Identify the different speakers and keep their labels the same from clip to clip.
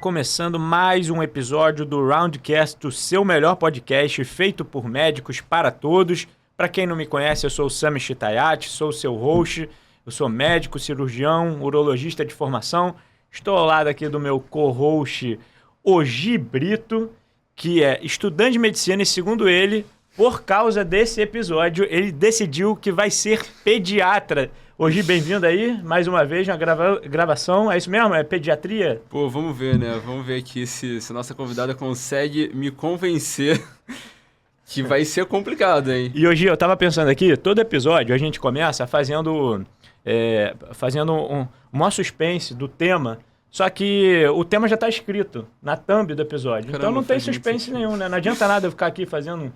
Speaker 1: começando mais um episódio do Roundcast, o seu melhor podcast feito por médicos para todos. Para quem não me conhece, eu sou o Sami Chitayati, sou o seu host. Eu sou médico, cirurgião, urologista de formação. Estou ao lado aqui do meu co-host, Ogi Brito, que é estudante de medicina e, segundo ele, por causa desse episódio, ele decidiu que vai ser pediatra. Ogi, bem-vindo aí, mais uma vez, na gravação. É isso mesmo? É pediatria?
Speaker 2: Pô, vamos ver, né? Vamos ver aqui se nossa convidada consegue me convencer que vai ser complicado, hein?
Speaker 1: E Ogi, eu tava pensando aqui, todo episódio a gente começa fazendo uma suspense do tema, só que o tema já está escrito na thumb do episódio.
Speaker 2: Caramba,
Speaker 1: então não tem suspense nenhum, né? Não adianta nada eu ficar aqui fazendo,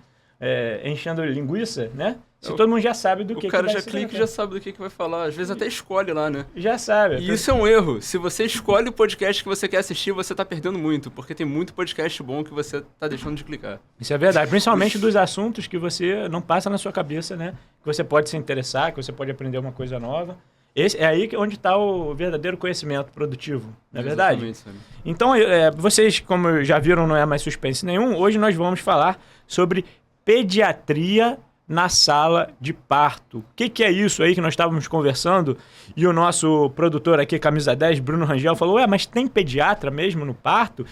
Speaker 1: enchendo linguiça, né? Se todo mundo já sabe do que vai ser.
Speaker 2: O cara já clica e já sabe do que vai falar. Às vezes até escolhe lá, né?
Speaker 1: Já sabe.
Speaker 2: E isso é um erro. Se você escolhe o podcast que você quer assistir, você tá perdendo muito, porque tem muito podcast bom que você tá deixando de clicar.
Speaker 1: Isso é verdade. Principalmente dos assuntos que você não passa na sua cabeça, né? Que você pode se interessar, que você pode aprender uma coisa nova. É aí onde está o verdadeiro conhecimento produtivo, não é verdade?
Speaker 2: Exatamente.
Speaker 1: Então, vocês, como já viram, não é mais suspense nenhum. Hoje nós vamos falar sobre pediatria na sala de parto. O que é isso aí que nós estávamos conversando? E o nosso produtor aqui, camisa 10, Bruno Rangel, falou, mas tem pediatra mesmo no parto?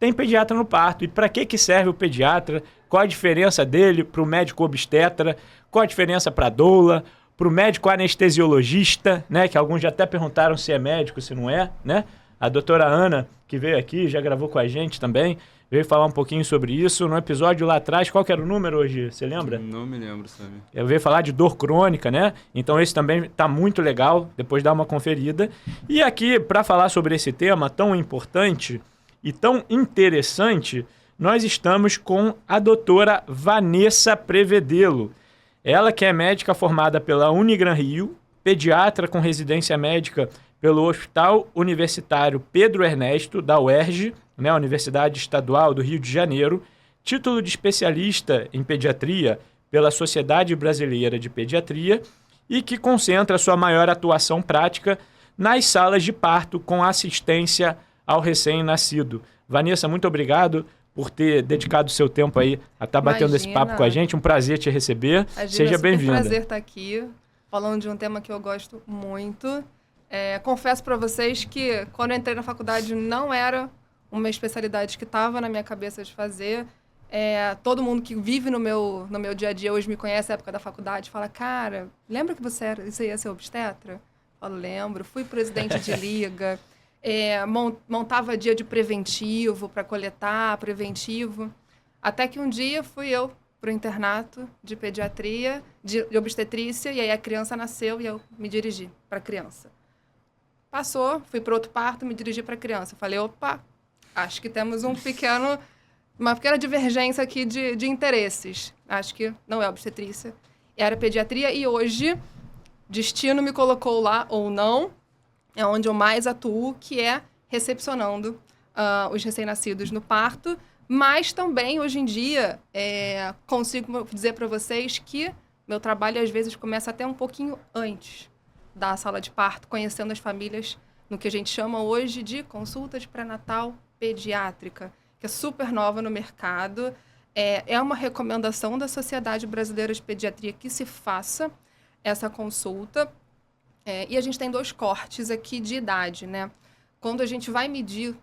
Speaker 1: Tem pediatra no parto. E para que serve o pediatra? Qual a diferença dele para o médico obstetra? Qual a diferença para a doula? Para o médico anestesiologista, né? Que alguns já até perguntaram se é médico, se não é, né? A doutora Ana, que veio aqui, já gravou com a gente também, veio falar um pouquinho sobre isso. No episódio lá atrás, qual que era o número hoje? Você lembra?
Speaker 2: Não me lembro, sabe?
Speaker 1: Eu veio falar de dor crônica, né? Então esse também tá muito legal, depois dá uma conferida. E aqui, para falar sobre esse tema tão importante e tão interessante, nós estamos com a doutora Vanessa Prevedelo. Ela que é médica formada pela Unigran Rio, pediatra com residência médica pelo Hospital Universitário Pedro Ernesto, da UERJ, né, Universidade Estadual do Rio de Janeiro, título de especialista em pediatria pela Sociedade Brasileira de Pediatria e que concentra sua maior atuação prática nas salas de parto com assistência ao recém-nascido. Vanessa, muito obrigado por ter dedicado o seu tempo aí a estar batendo esse papo com a gente. Um prazer te receber. Seja bem-vinda.
Speaker 3: É um prazer estar aqui, falando de um tema que eu gosto muito. Confesso para vocês que, quando eu entrei na faculdade, não era uma especialidade que estava na minha cabeça de fazer. Todo mundo que vive no meu dia a dia hoje me conhece na época da faculdade, fala, cara, lembra que você ia ser obstetra? Eu falo, lembro. Fui presidente de liga. Montava dia de preventivo para coletar preventivo, até que um dia fui eu para o internato de pediatria, de obstetrícia, e aí a criança nasceu e eu me dirigi para a criança. Passou, fui para outro parto, me dirigi para a criança. Falei, opa, acho que temos uma pequena divergência aqui de interesses. Acho que não é obstetrícia, era pediatria, e hoje destino me colocou lá, ou não, é onde eu mais atuo, que é recepcionando os recém-nascidos no parto. Mas também, hoje em dia, consigo dizer para vocês que meu trabalho, às vezes, começa até um pouquinho antes da sala de parto, conhecendo as famílias no que a gente chama hoje de consulta de pré-natal pediátrica, que é super nova no mercado. É uma recomendação da Sociedade Brasileira de Pediatria que se faça essa consulta. E a gente tem 2 cortes aqui de idade, né? Quando a gente vai medir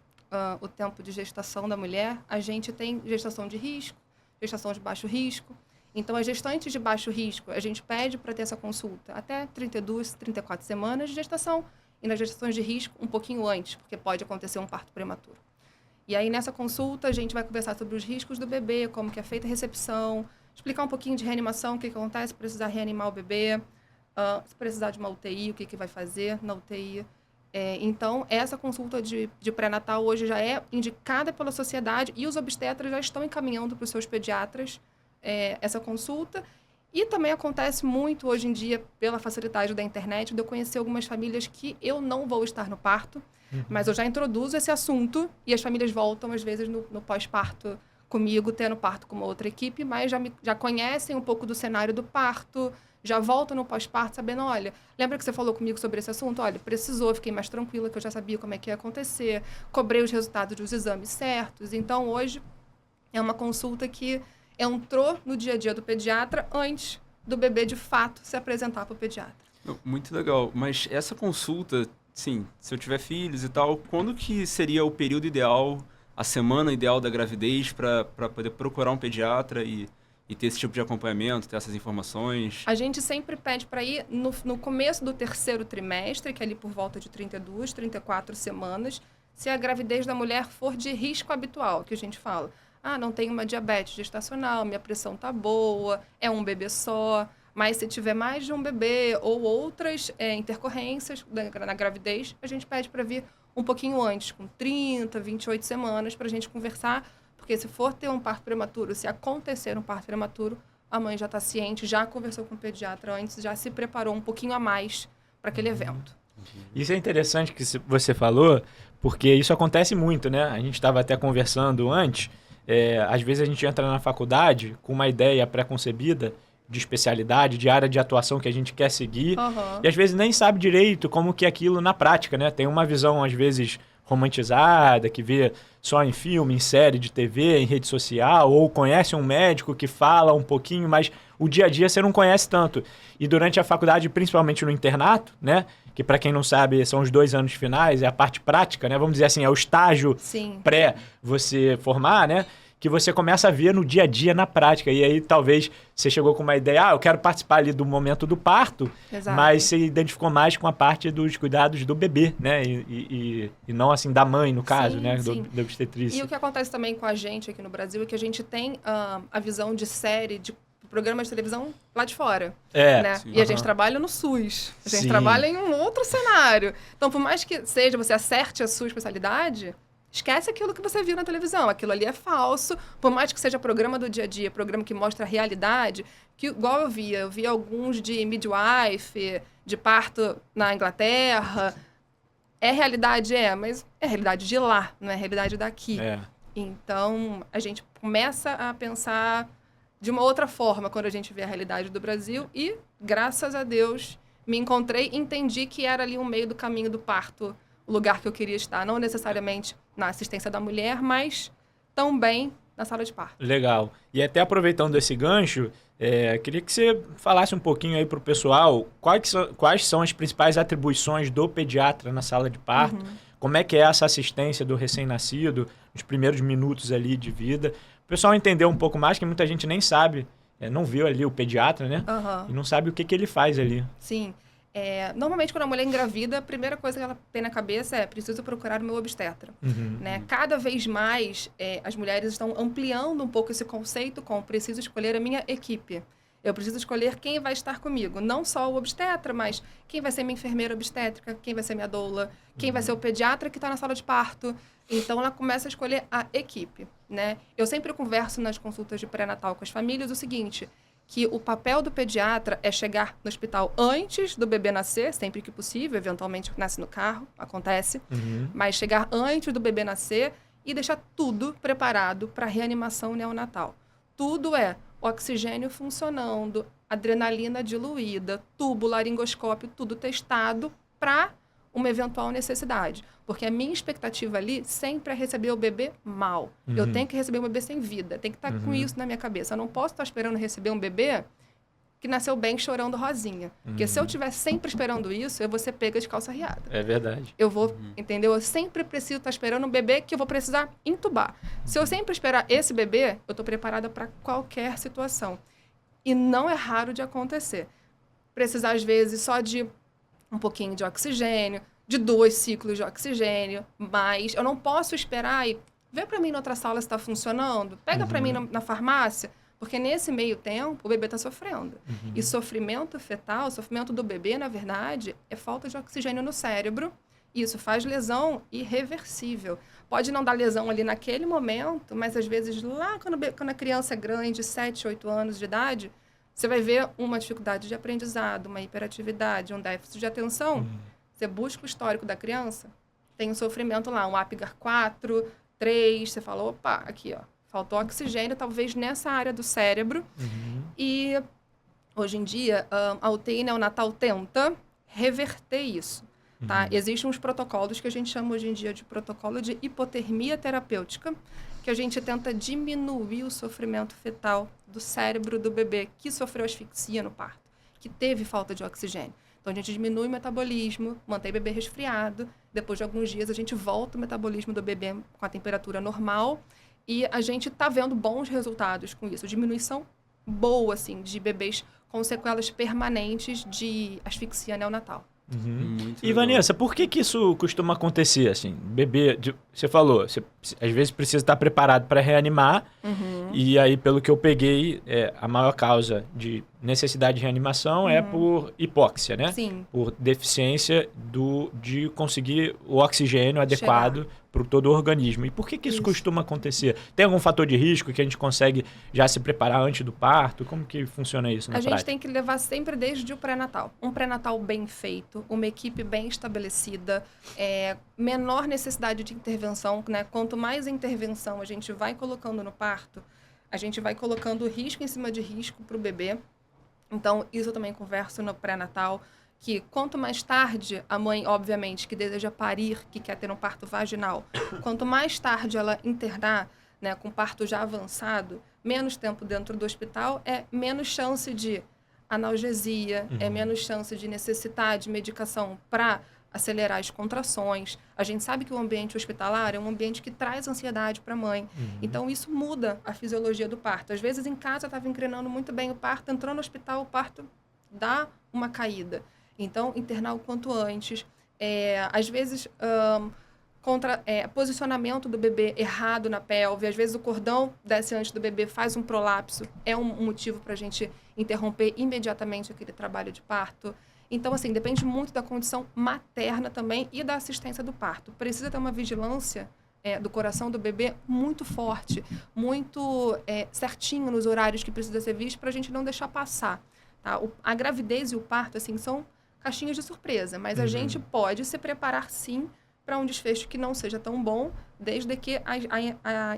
Speaker 3: o tempo de gestação da mulher, a gente tem gestação de risco, gestação de baixo risco. Então, as gestantes de baixo risco, a gente pede para ter essa consulta até 32, 34 semanas de gestação. E nas gestações de risco, um pouquinho antes, porque pode acontecer um parto prematuro. E aí, nessa consulta, a gente vai conversar sobre os riscos do bebê, como que é feita a recepção, explicar um pouquinho de reanimação, o que acontece se precisar reanimar o bebê, se precisar de uma UTI, o que vai fazer na UTI. Então, essa consulta de pré-natal hoje já é indicada pela sociedade e os obstetras já estão encaminhando para os seus pediatras essa consulta. E também acontece muito hoje em dia, pela facilidade da internet, de eu conhecer algumas famílias que eu não vou estar no parto, mas eu já introduzo esse assunto e as famílias voltam, às vezes, no pós-parto comigo, tendo parto com uma outra equipe, mas já conhecem um pouco do cenário do parto, já volto no pós-parto sabendo, olha, lembra que você falou comigo sobre esse assunto? Olha, precisou, fiquei mais tranquila, que eu já sabia como é que ia acontecer, cobrei os resultados dos exames certos. Então, hoje, é uma consulta que entrou no dia a dia do pediatra antes do bebê, de fato, se apresentar para o pediatra.
Speaker 2: Muito legal. Mas essa consulta, sim, se eu tiver filhos e tal, quando que seria o período ideal, a semana ideal da gravidez para poder procurar um pediatra e ter esse tipo de acompanhamento, ter essas informações?
Speaker 3: A gente sempre pede para ir no começo do terceiro trimestre, que é ali por volta de 32, 34 semanas, se a gravidez da mulher for de risco habitual, que a gente fala. Ah, não tenho uma diabetes gestacional, minha pressão tá boa, é um bebê só. Mas se tiver mais de um bebê ou outras intercorrências na gravidez, a gente pede para vir um pouquinho antes, com 30, 28 semanas, para a gente conversar. Porque se for ter um parto prematuro, se acontecer um parto prematuro, a mãe já está ciente, já conversou com o pediatra antes, já se preparou um pouquinho a mais para aquele evento.
Speaker 1: Isso é interessante que você falou, porque isso acontece muito, né? A gente estava até conversando antes. Às vezes a gente entra na faculdade com uma ideia pré-concebida de especialidade, de área de atuação que a gente quer seguir, e às vezes nem sabe direito como que é aquilo na prática, né? Tem uma visão, às vezes, romantizada, que vê só em filme, em série de TV, em rede social, ou conhece um médico que fala um pouquinho, mas o dia a dia você não conhece tanto. E durante a faculdade, principalmente no internato, né? Que para quem não sabe, são os 2 anos finais, é a parte prática, né? Vamos dizer assim, é o estágio pré você formar, né? Que você começa a ver no dia a dia, na prática. E aí, talvez, você chegou com uma ideia, eu quero participar ali do momento do parto,
Speaker 3: Exato.
Speaker 1: Mas você identificou mais com a parte dos cuidados do bebê, né? E não, assim, da mãe, no caso,
Speaker 3: sim,
Speaker 1: né?
Speaker 3: Sim.
Speaker 1: Da obstetrícia.
Speaker 3: E o que acontece também com a gente aqui no Brasil é que a gente tem a visão de série, de programa de televisão lá de fora. Né?
Speaker 2: Sim.
Speaker 3: E a gente trabalha no SUS. A gente trabalha em um outro cenário. Então, por mais que seja, você acerte a sua especialidade, esquece aquilo que você viu na televisão. Aquilo ali é falso. Por mais que seja programa do dia a dia, programa que mostra a realidade, que igual eu via alguns de midwife, de parto na Inglaterra. É realidade? Mas é realidade de lá, não é realidade daqui. Então, a gente começa a pensar de uma outra forma quando a gente vê a realidade do Brasil e, graças a Deus, me encontrei e entendi que era ali um meio do caminho do parto, o lugar que eu queria estar. Não necessariamente na assistência da mulher, mas também na sala de parto.
Speaker 1: Legal. E até aproveitando esse gancho, queria que você falasse um pouquinho aí para o pessoal quais são as principais atribuições do pediatra na sala de parto, como é que é essa assistência do recém-nascido, nos primeiros minutos ali de vida. O pessoal entender um pouco mais, que muita gente nem sabe, não viu ali o pediatra, né? E não sabe o que ele faz ali.
Speaker 3: Sim. Normalmente, quando a mulher engravida, a primeira coisa que ela tem na cabeça é preciso procurar o meu obstetra. Né? Cada vez mais, as mulheres estão ampliando um pouco esse conceito com preciso escolher a minha equipe. Eu preciso escolher quem vai estar comigo. Não só o obstetra, mas quem vai ser minha enfermeira obstétrica, quem vai ser minha doula, quem vai ser o pediatra que está na sala de parto. Então, ela começa a escolher a equipe. Né? Eu sempre converso nas consultas de pré-natal com as famílias o seguinte, que o papel do pediatra é chegar no hospital antes do bebê nascer, sempre que possível, eventualmente nasce no carro, acontece, mas chegar antes do bebê nascer e deixar tudo preparado para a reanimação neonatal. Tudo oxigênio funcionando, adrenalina diluída, tubo, laringoscópio, tudo testado para uma eventual necessidade. Porque a minha expectativa ali sempre é receber o bebê mal. Eu tenho que receber um bebê sem vida. Tem que estar com isso na minha cabeça. Eu não posso estar esperando receber um bebê que nasceu bem chorando rosinha. Porque se eu estiver sempre esperando isso, eu vou ser pega de calça riada.
Speaker 1: É verdade.
Speaker 3: Eu vou, entendeu? Eu sempre preciso estar esperando um bebê que eu vou precisar entubar. Se eu sempre esperar esse bebê, eu estou preparada para qualquer situação. E não é raro de acontecer. Precisar, às vezes, só de um pouquinho de oxigênio, de 2 ciclos de oxigênio, mas eu não posso esperar e vê para mim na outra sala se está funcionando, pega para mim na farmácia, porque nesse meio tempo o bebê está sofrendo. E sofrimento fetal, o sofrimento do bebê, na verdade, é falta de oxigênio no cérebro. Isso faz lesão irreversível. Pode não dar lesão ali naquele momento, mas às vezes lá quando a criança é grande, 7, 8 anos de idade, você vai ver uma dificuldade de aprendizado, uma hiperatividade, um déficit de atenção. Você busca o histórico da criança, tem um sofrimento lá, um Apgar 4, 3, você falou, opa, aqui, ó, faltou oxigênio, talvez nessa área do cérebro. E Hoje em dia, a UTI neonatal tenta reverter isso. Tá? Existem uns protocolos que a gente chama hoje em dia de protocolo de hipotermia terapêutica, que a gente tenta diminuir o sofrimento fetal do cérebro do bebê que sofreu asfixia no parto, que teve falta de oxigênio. Então, a gente diminui o metabolismo, mantém o bebê resfriado. Depois de alguns dias, a gente volta o metabolismo do bebê com a temperatura normal. E a gente está vendo bons resultados com isso. Diminuição boa, assim, de bebês com sequelas permanentes de asfixia neonatal.
Speaker 2: Muito
Speaker 1: E,
Speaker 2: legal.
Speaker 1: Vanessa, por que isso costuma acontecer, assim? Bebê, você falou, você às vezes precisa estar preparado para reanimar, e aí, pelo que eu peguei, a maior causa de necessidade de reanimação é por hipóxia, né?
Speaker 3: Sim.
Speaker 1: Por deficiência de conseguir o oxigênio adequado para todo o organismo. E por que isso costuma acontecer? Tem algum fator de risco que a gente consegue já se preparar antes do parto? Como que funciona isso na prática?
Speaker 3: A gente tem que levar sempre desde o pré-natal. Um pré-natal bem feito, uma equipe bem estabelecida, menor necessidade de intervenção, né? Quanto mais intervenção a gente vai colocando no parto, a gente vai colocando risco em cima de risco para o bebê. Então, isso eu também converso no pré-natal, que quanto mais tarde a mãe, obviamente, que deseja parir, que quer ter um parto vaginal, quanto mais tarde ela internar, né, com parto já avançado, menos tempo dentro do hospital, menos chance de analgesia, menos chance de necessitar de medicação para acelerar as contrações. A gente sabe que o ambiente hospitalar é um ambiente que traz ansiedade para a mãe. Então, isso muda a fisiologia do parto. Às vezes, em casa, estava engrenando muito bem o parto, entrou no hospital, o parto dá uma caída. Então, internar o quanto antes. Às vezes, posicionamento do bebê errado na pelve. Às vezes, o cordão desce antes do bebê, faz um prolapso. É um motivo para a gente interromper imediatamente aquele trabalho de parto. Então, assim, depende muito da condição materna também e da assistência do parto. Precisa ter uma vigilância do coração do bebê muito forte, muito certinho nos horários que precisa ser visto para a gente não deixar passar. Tá? A gravidez e o parto, assim, são caixinhas de surpresa, mas a gente pode se preparar, sim, para um desfecho que não seja tão bom, desde que a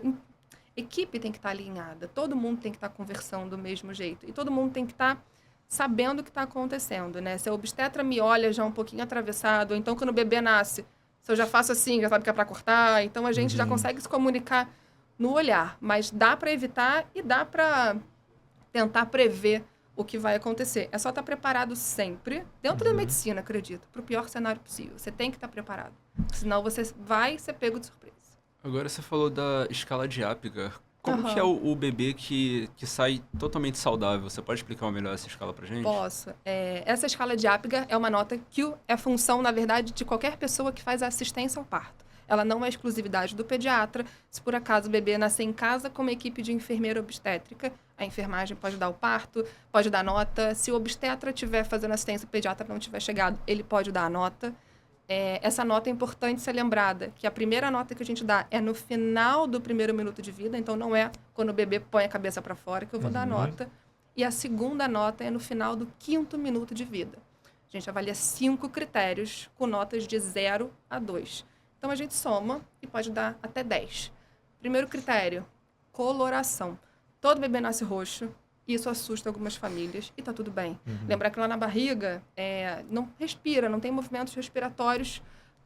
Speaker 3: equipe tem que estar alinhada. Todo mundo tem que estar conversando do mesmo jeito e todo mundo tem que estar sabendo o que está acontecendo, né? Se a obstetra me olha já um pouquinho atravessado, ou então quando o bebê nasce, se eu já faço assim, já sabe que é para cortar, então a gente já consegue se comunicar no olhar, mas dá para evitar e dá para tentar prever o que vai acontecer. É só estar preparado sempre, dentro da medicina, acredito, para o pior cenário possível. Você tem que estar preparado, senão você vai ser pego de surpresa.
Speaker 2: Agora você falou da escala de Apgar. Como que é o bebê que sai totalmente saudável? Você pode explicar melhor essa escala pra gente?
Speaker 3: Posso. Essa escala de Apgar é uma nota que é função, na verdade, de qualquer pessoa que faz a assistência ao parto. Ela não é exclusividade do pediatra. Se por acaso o bebê nascer em casa com uma equipe de enfermeira obstétrica, a enfermagem pode dar o parto, pode dar nota. Se o obstetra estiver fazendo assistência e o pediatra não tiver chegado, ele pode dar a nota. Essa nota é importante ser lembrada, que a primeira nota que a gente dá é no final do primeiro minuto de vida, então não é quando o bebê põe a cabeça para fora que eu vou dar a nota. E a segunda nota é no final do 5º minuto de vida. A gente avalia 5 critérios com notas de 0 a 2. Então, a gente soma e pode dar até 10. Primeiro critério, coloração. Todo bebê nasce roxo. Isso assusta algumas famílias e tá tudo bem. Lembrar que lá na barriga não respira, não tem movimentos respiratórios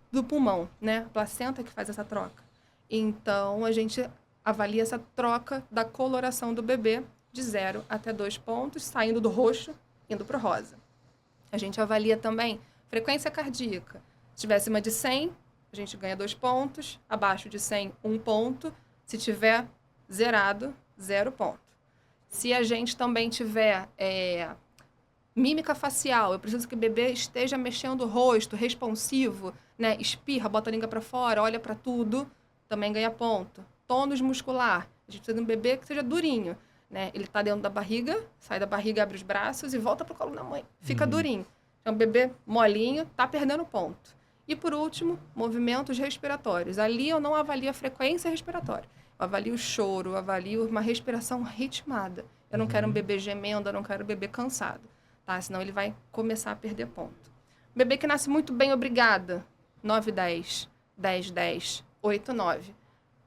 Speaker 3: do pulmão, né? A placenta que faz essa troca. Então, a gente avalia essa troca da coloração do bebê de 0 até 2 pontos, saindo do roxo, indo para o rosa. A gente avalia também frequência cardíaca. Se tiver acima de 100, a gente ganha 2 pontos. Abaixo de 100, 1 ponto. Se tiver zerado, 0 ponto. Se a gente também tiver mímica facial, eu preciso que o bebê esteja mexendo o rosto, responsivo, né? Espirra, bota a língua para fora, olha para tudo, também ganha ponto. Tônus muscular, a gente precisa de um bebê que seja durinho, né? Ele está dentro da barriga, sai da barriga, abre os braços e volta para o colo da mãe. Fica durinho. É um bebê molinho, está perdendo ponto. E, por último, movimentos respiratórios. Ali eu não avalio a frequência respiratória. Eu avalio o choro, eu avalio uma respiração ritmada. Eu não quero um bebê gemendo, eu não quero um bebê cansado, tá? Senão ele vai começar a perder ponto. Bebê que nasce muito bem, obrigada. 9, 10, 10, 10, 8, 9.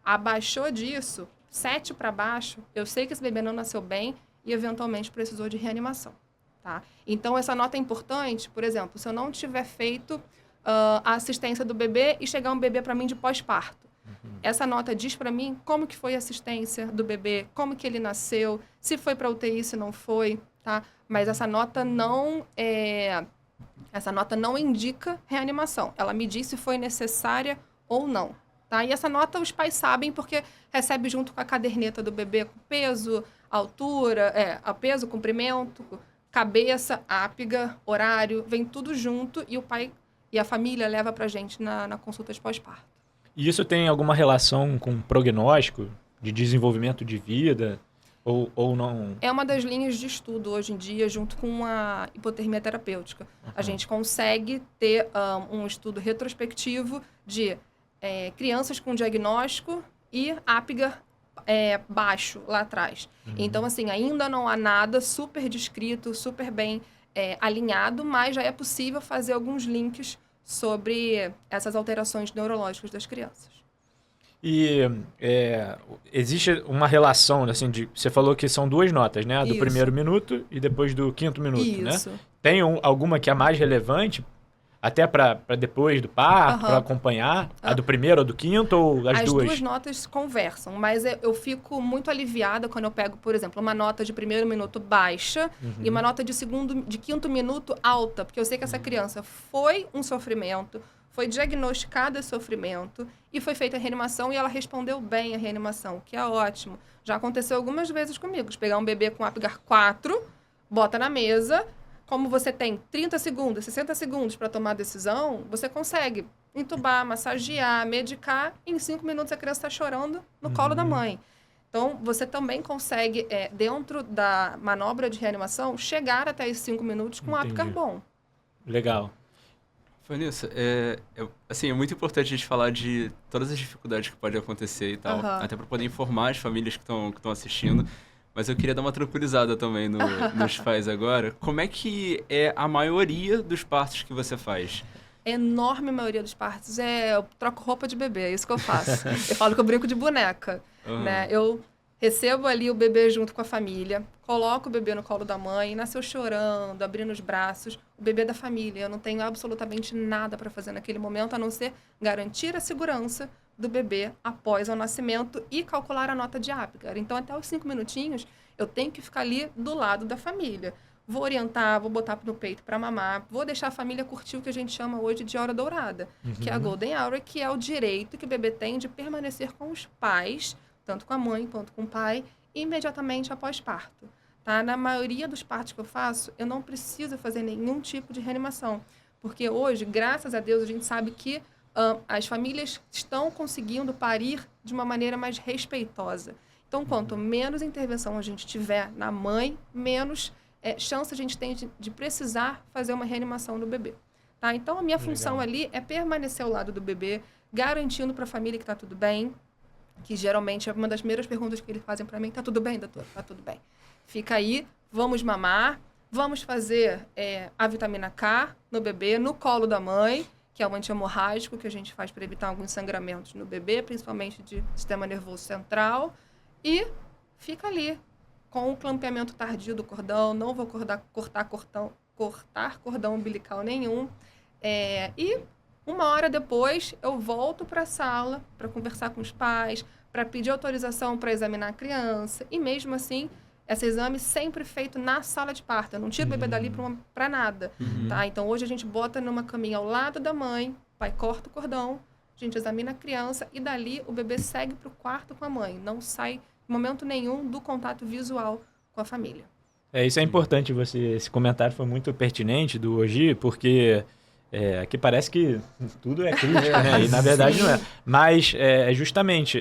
Speaker 3: Abaixou disso, 7 para baixo, eu sei que esse bebê não nasceu bem e, eventualmente, precisou de reanimação. Tá? Então, essa nota é importante, por exemplo, se eu não tiver feito a assistência do bebê e chegar um bebê para mim de pós-parto. Essa nota diz para mim como que foi a assistência do bebê, como que ele nasceu, se foi para UTI, se não foi, tá? Mas essa nota não indica reanimação. Ela me diz se foi necessária ou não, tá? E essa nota os pais sabem porque recebe junto com a caderneta do bebê com peso, altura, peso, comprimento, cabeça, ápiga, horário, vem tudo junto e o pai e a família leva pra gente na consulta de pós-parto.
Speaker 1: E isso tem alguma relação com prognóstico de desenvolvimento de vida ou não?
Speaker 3: É uma das linhas de estudo hoje em dia, junto com a hipotermia terapêutica. A gente consegue ter um estudo retrospectivo de crianças com diagnóstico e ápiga baixo lá atrás. Então, assim, ainda não há nada super descrito, super bem alinhado, mas já é possível fazer alguns links sobre essas alterações neurológicas das crianças.
Speaker 1: E existe uma relação, assim, você falou que são 2 notas, né? A do primeiro minuto e depois do 5º minuto, né? Tem alguma que é mais relevante, até para depois do parto, para acompanhar? A do primeiro ou do 5º ou as duas?
Speaker 3: As 2 notas conversam, mas eu fico muito aliviada quando eu pego, por exemplo, uma nota de primeiro minuto baixa e uma nota de 5º minuto alta, porque eu sei que essa criança foi um sofrimento, foi diagnosticado esse sofrimento e foi feita a reanimação e ela respondeu bem a reanimação, o que é ótimo. Já aconteceu algumas vezes comigo, de pegar um bebê com Apgar 4, bota na mesa, como você tem 30 segundos, 60 segundos para tomar a decisão, você consegue entubar, massagear, medicar, e em 5 minutos a criança está chorando no colo da mãe. Então, você também consegue, dentro da manobra de reanimação, chegar até esses 5 minutos com Apgar bom.
Speaker 1: Legal.
Speaker 2: Vanessa, assim, é muito importante a gente falar de todas as dificuldades que podem acontecer e tal, até para poder informar as famílias que estão assistindo. Mas eu queria dar uma tranquilizada também nos pais agora. Como é que é a maioria dos partos que você faz?
Speaker 3: A enorme maioria dos partos eu troco roupa de bebê, é isso que eu faço. Eu falo que eu brinco de boneca, né? Eu recebo ali o bebê junto com a família, coloco o bebê no colo da mãe, nasceu chorando, abrindo os braços, o bebê da família. Eu não tenho absolutamente nada para fazer naquele momento, a não ser garantir a segurança do bebê após o nascimento e calcular a nota de Apgar. Então, até os 5 minutinhos, eu tenho que ficar ali do lado da família. Vou orientar, vou botar no peito para mamar, vou deixar a família curtir o que a gente chama hoje de hora dourada, que é a Golden Hour, que é o direito que o bebê tem de permanecer com os pais, tanto com a mãe quanto com o pai, imediatamente após parto. Tá? Na maioria dos partos que eu faço, eu não preciso fazer nenhum tipo de reanimação, porque hoje, graças a Deus, a gente sabe que as famílias estão conseguindo parir de uma maneira mais respeitosa. Então, quanto menos intervenção a gente tiver na mãe, menos chance a gente tem de precisar fazer uma reanimação do bebê. Tá? Então, a minha função ali é permanecer ao lado do bebê, garantindo para a família que está tudo bem, que geralmente é uma das primeiras perguntas que eles fazem para mim: tá tudo bem, doutor? Tá tudo bem. Fica aí, vamos mamar, vamos fazer a vitamina K no bebê, no colo da mãe, que é o anti-hemorrágico que a gente faz para evitar alguns sangramentos no bebê, principalmente de sistema nervoso central, e fica ali com o clampeamento tardio do cordão, não vou cortar cordão umbilical nenhum, e 1 hora depois eu volto para a sala para conversar com os pais, para pedir autorização para examinar a criança, e mesmo assim, esse exame sempre feito na sala de parto. Eu não tiro o bebê dali para nada. Tá? Então, hoje a gente bota numa caminha ao lado da mãe, o pai corta o cordão, a gente examina a criança e dali o bebê segue para o quarto com a mãe. Não sai em momento nenhum do contato visual com a família.
Speaker 1: Isso é importante, esse comentário foi muito pertinente do Ogi, porque aqui parece que tudo é crítica, né? E na verdade não é. Mas justamente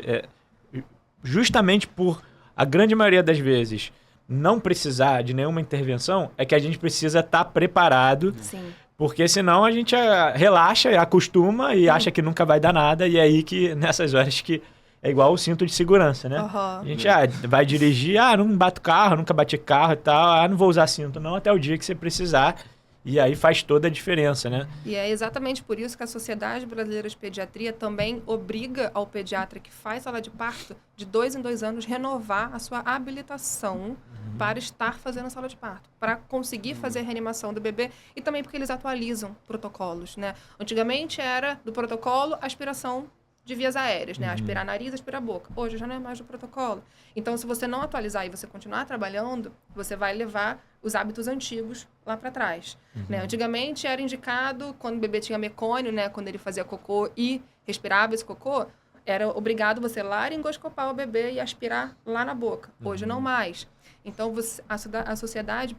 Speaker 1: por a grande maioria das vezes não precisar de nenhuma intervenção, é que a gente precisa estar preparado. Sim. Porque senão a gente relaxa, acostuma e acha que nunca vai dar nada. E é aí que, nessas horas, que é igual o cinto de segurança, né? A gente vai dirigir, não bato carro, nunca bati carro e tal. Não vou usar cinto não, até o dia que você precisar. E aí faz toda a diferença, né?
Speaker 3: E é exatamente por isso que a Sociedade Brasileira de Pediatria também obriga ao pediatra que faz sala de parto, de 2 em 2 anos, renovar a sua habilitação para estar fazendo sala de parto, para conseguir fazer a reanimação do bebê e também porque eles atualizam protocolos, né? Antigamente era do protocolo aspiração de vias aéreas, né? Aspirar nariz, aspirar boca. Hoje já não é mais do protocolo. Então, se você não atualizar e você continuar trabalhando, você vai levar os hábitos antigos lá para trás. Né? Antigamente era indicado, quando o bebê tinha mecônio, né? Quando ele fazia cocô e respirava esse cocô, era obrigado você laringoscopar o bebê e aspirar lá na boca. Hoje não mais. Então, a sociedade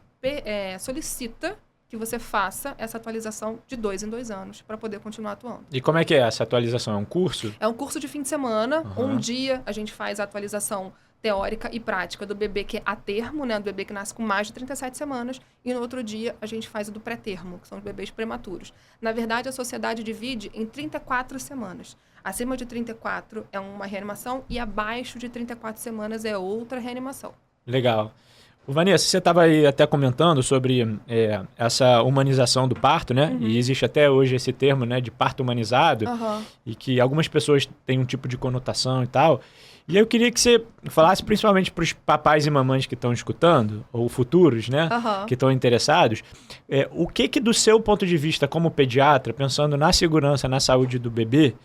Speaker 3: solicita que você faça essa atualização de 2 em 2 anos para poder continuar atuando.
Speaker 1: E como é que é essa atualização? É um curso?
Speaker 3: É um curso de fim de semana. Um dia a gente faz a atualização teórica e prática do bebê que é a termo, né, do bebê que nasce com mais de 37 semanas, e no outro dia a gente faz o do pré-termo, que são os bebês prematuros. Na verdade, a sociedade divide em 34 semanas. Acima de 34 é uma reanimação e abaixo de 34 semanas é outra reanimação.
Speaker 1: Legal. Vanessa, você estava aí até comentando sobre essa humanização do parto, né? E existe até hoje esse termo, né, de parto humanizado, e que algumas pessoas têm um tipo de conotação e tal. E eu queria que você falasse principalmente para os papais e mamães que estão escutando, ou futuros, né, que estão interessados, o que do seu ponto de vista como pediatra, pensando na segurança, na saúde do bebê,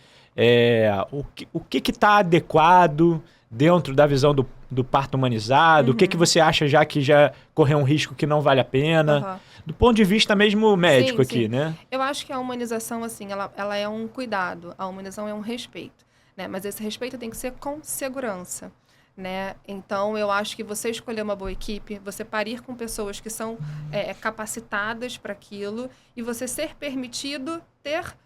Speaker 1: o que está adequado dentro da visão do parto humanizado? O que você acha que já correu um risco que não vale a pena? Do ponto de vista mesmo médico aqui, né?
Speaker 3: Eu acho que a humanização, assim, ela é um cuidado. A humanização é um respeito, né? Mas esse respeito tem que ser com segurança, né? Então, eu acho que você escolher uma boa equipe, você parir com pessoas que são capacitadas para aquilo e você ser permitido ter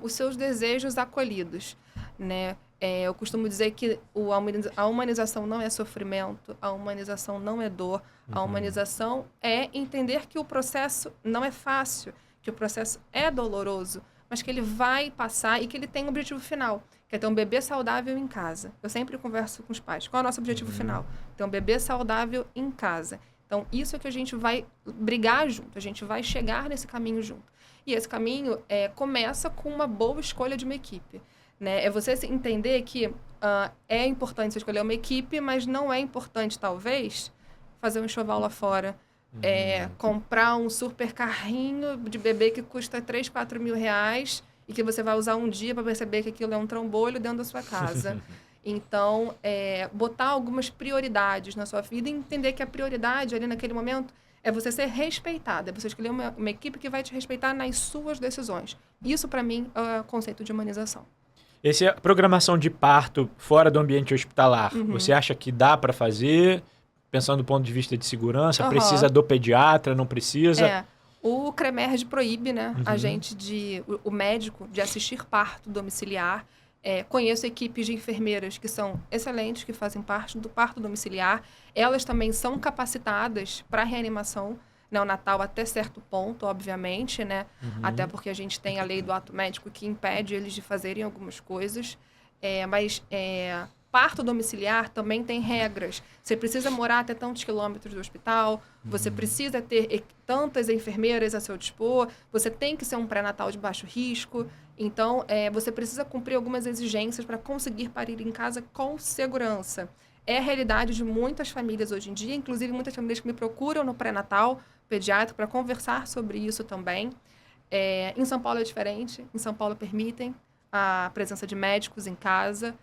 Speaker 3: os seus desejos acolhidos, né? Eu costumo dizer que a humanização não é sofrimento, a humanização não é dor, a humanização é entender que o processo não é fácil, que o processo é doloroso, mas que ele vai passar e que ele tem um objetivo final, que é ter um bebê saudável em casa. Eu sempre converso com os pais. Qual é o nosso objetivo final? Ter um bebê saudável em casa. Então, isso é que a gente vai brigar junto, a gente vai chegar nesse caminho junto. E esse caminho começa com uma boa escolha de uma equipe. Né? É você entender que é importante você escolher uma equipe, mas não é importante, talvez, fazer um enxoval lá fora. Comprar um super carrinho de bebê que custa 3, 4 mil reais e que você vai usar um dia para perceber que aquilo é um trambolho dentro da sua casa. Então, botar algumas prioridades na sua vida e entender que a prioridade ali naquele momento é você ser respeitada, é você escolher uma equipe que vai te respeitar nas suas decisões. Isso, para mim, é o conceito de humanização.
Speaker 1: Essa programação de parto fora do ambiente hospitalar, você acha que dá para fazer, pensando do ponto de vista de segurança? Precisa do pediatra, não precisa?
Speaker 3: O CREMERG proíbe, né, a gente o médico de assistir parto domiciliar. Conheço equipes de enfermeiras que são excelentes, que fazem parte do parto domiciliar. Elas também são capacitadas para reanimação neonatal até certo ponto, obviamente, né? Até porque a gente tem a lei do ato médico que impede eles de fazerem algumas coisas. Mas parto domiciliar também tem regras. Você precisa morar até tantos quilômetros do hospital, você precisa ter tantas enfermeiras a seu dispor, você tem que ser um pré-natal de baixo risco. Então, você precisa cumprir algumas exigências para conseguir parir em casa com segurança. É a realidade de muitas famílias hoje em dia, inclusive muitas famílias que me procuram no pré-natal pediátrico para conversar sobre isso também. Em São Paulo é diferente. Em São Paulo permitem a presença de médicos em casa.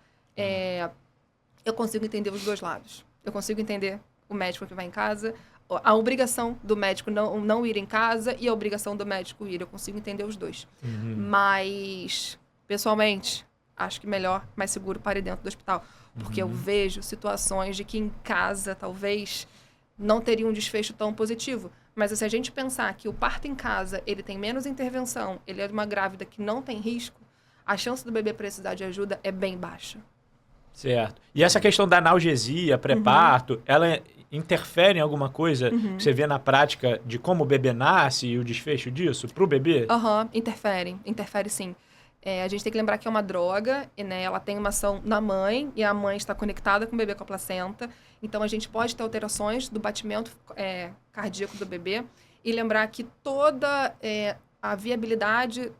Speaker 3: Eu consigo entender os dois lados. Eu consigo entender o médico que vai em casa, a obrigação do médico não ir em casa e a obrigação do médico ir. Eu consigo entender os dois. Mas, pessoalmente, acho que melhor, mais seguro para ir dentro do hospital. Porque eu vejo situações de que em casa, talvez, não teria um desfecho tão positivo. Mas se a gente pensar que o parto em casa, ele tem menos intervenção, ele é de uma grávida que não tem risco, a chance do bebê precisar de ajuda é bem baixa.
Speaker 1: Certo. E essa questão da analgesia, pré-parto, ela interfere em alguma coisa que você vê na prática de como o bebê nasce e o desfecho disso para o bebê?
Speaker 3: Interfere sim. A gente tem que lembrar que é uma droga, né? Ela tem uma ação na mãe e a mãe está conectada com o bebê com a placenta. Então, a gente pode ter alterações do batimento cardíaco do bebê. e lembrar que toda a viabilidade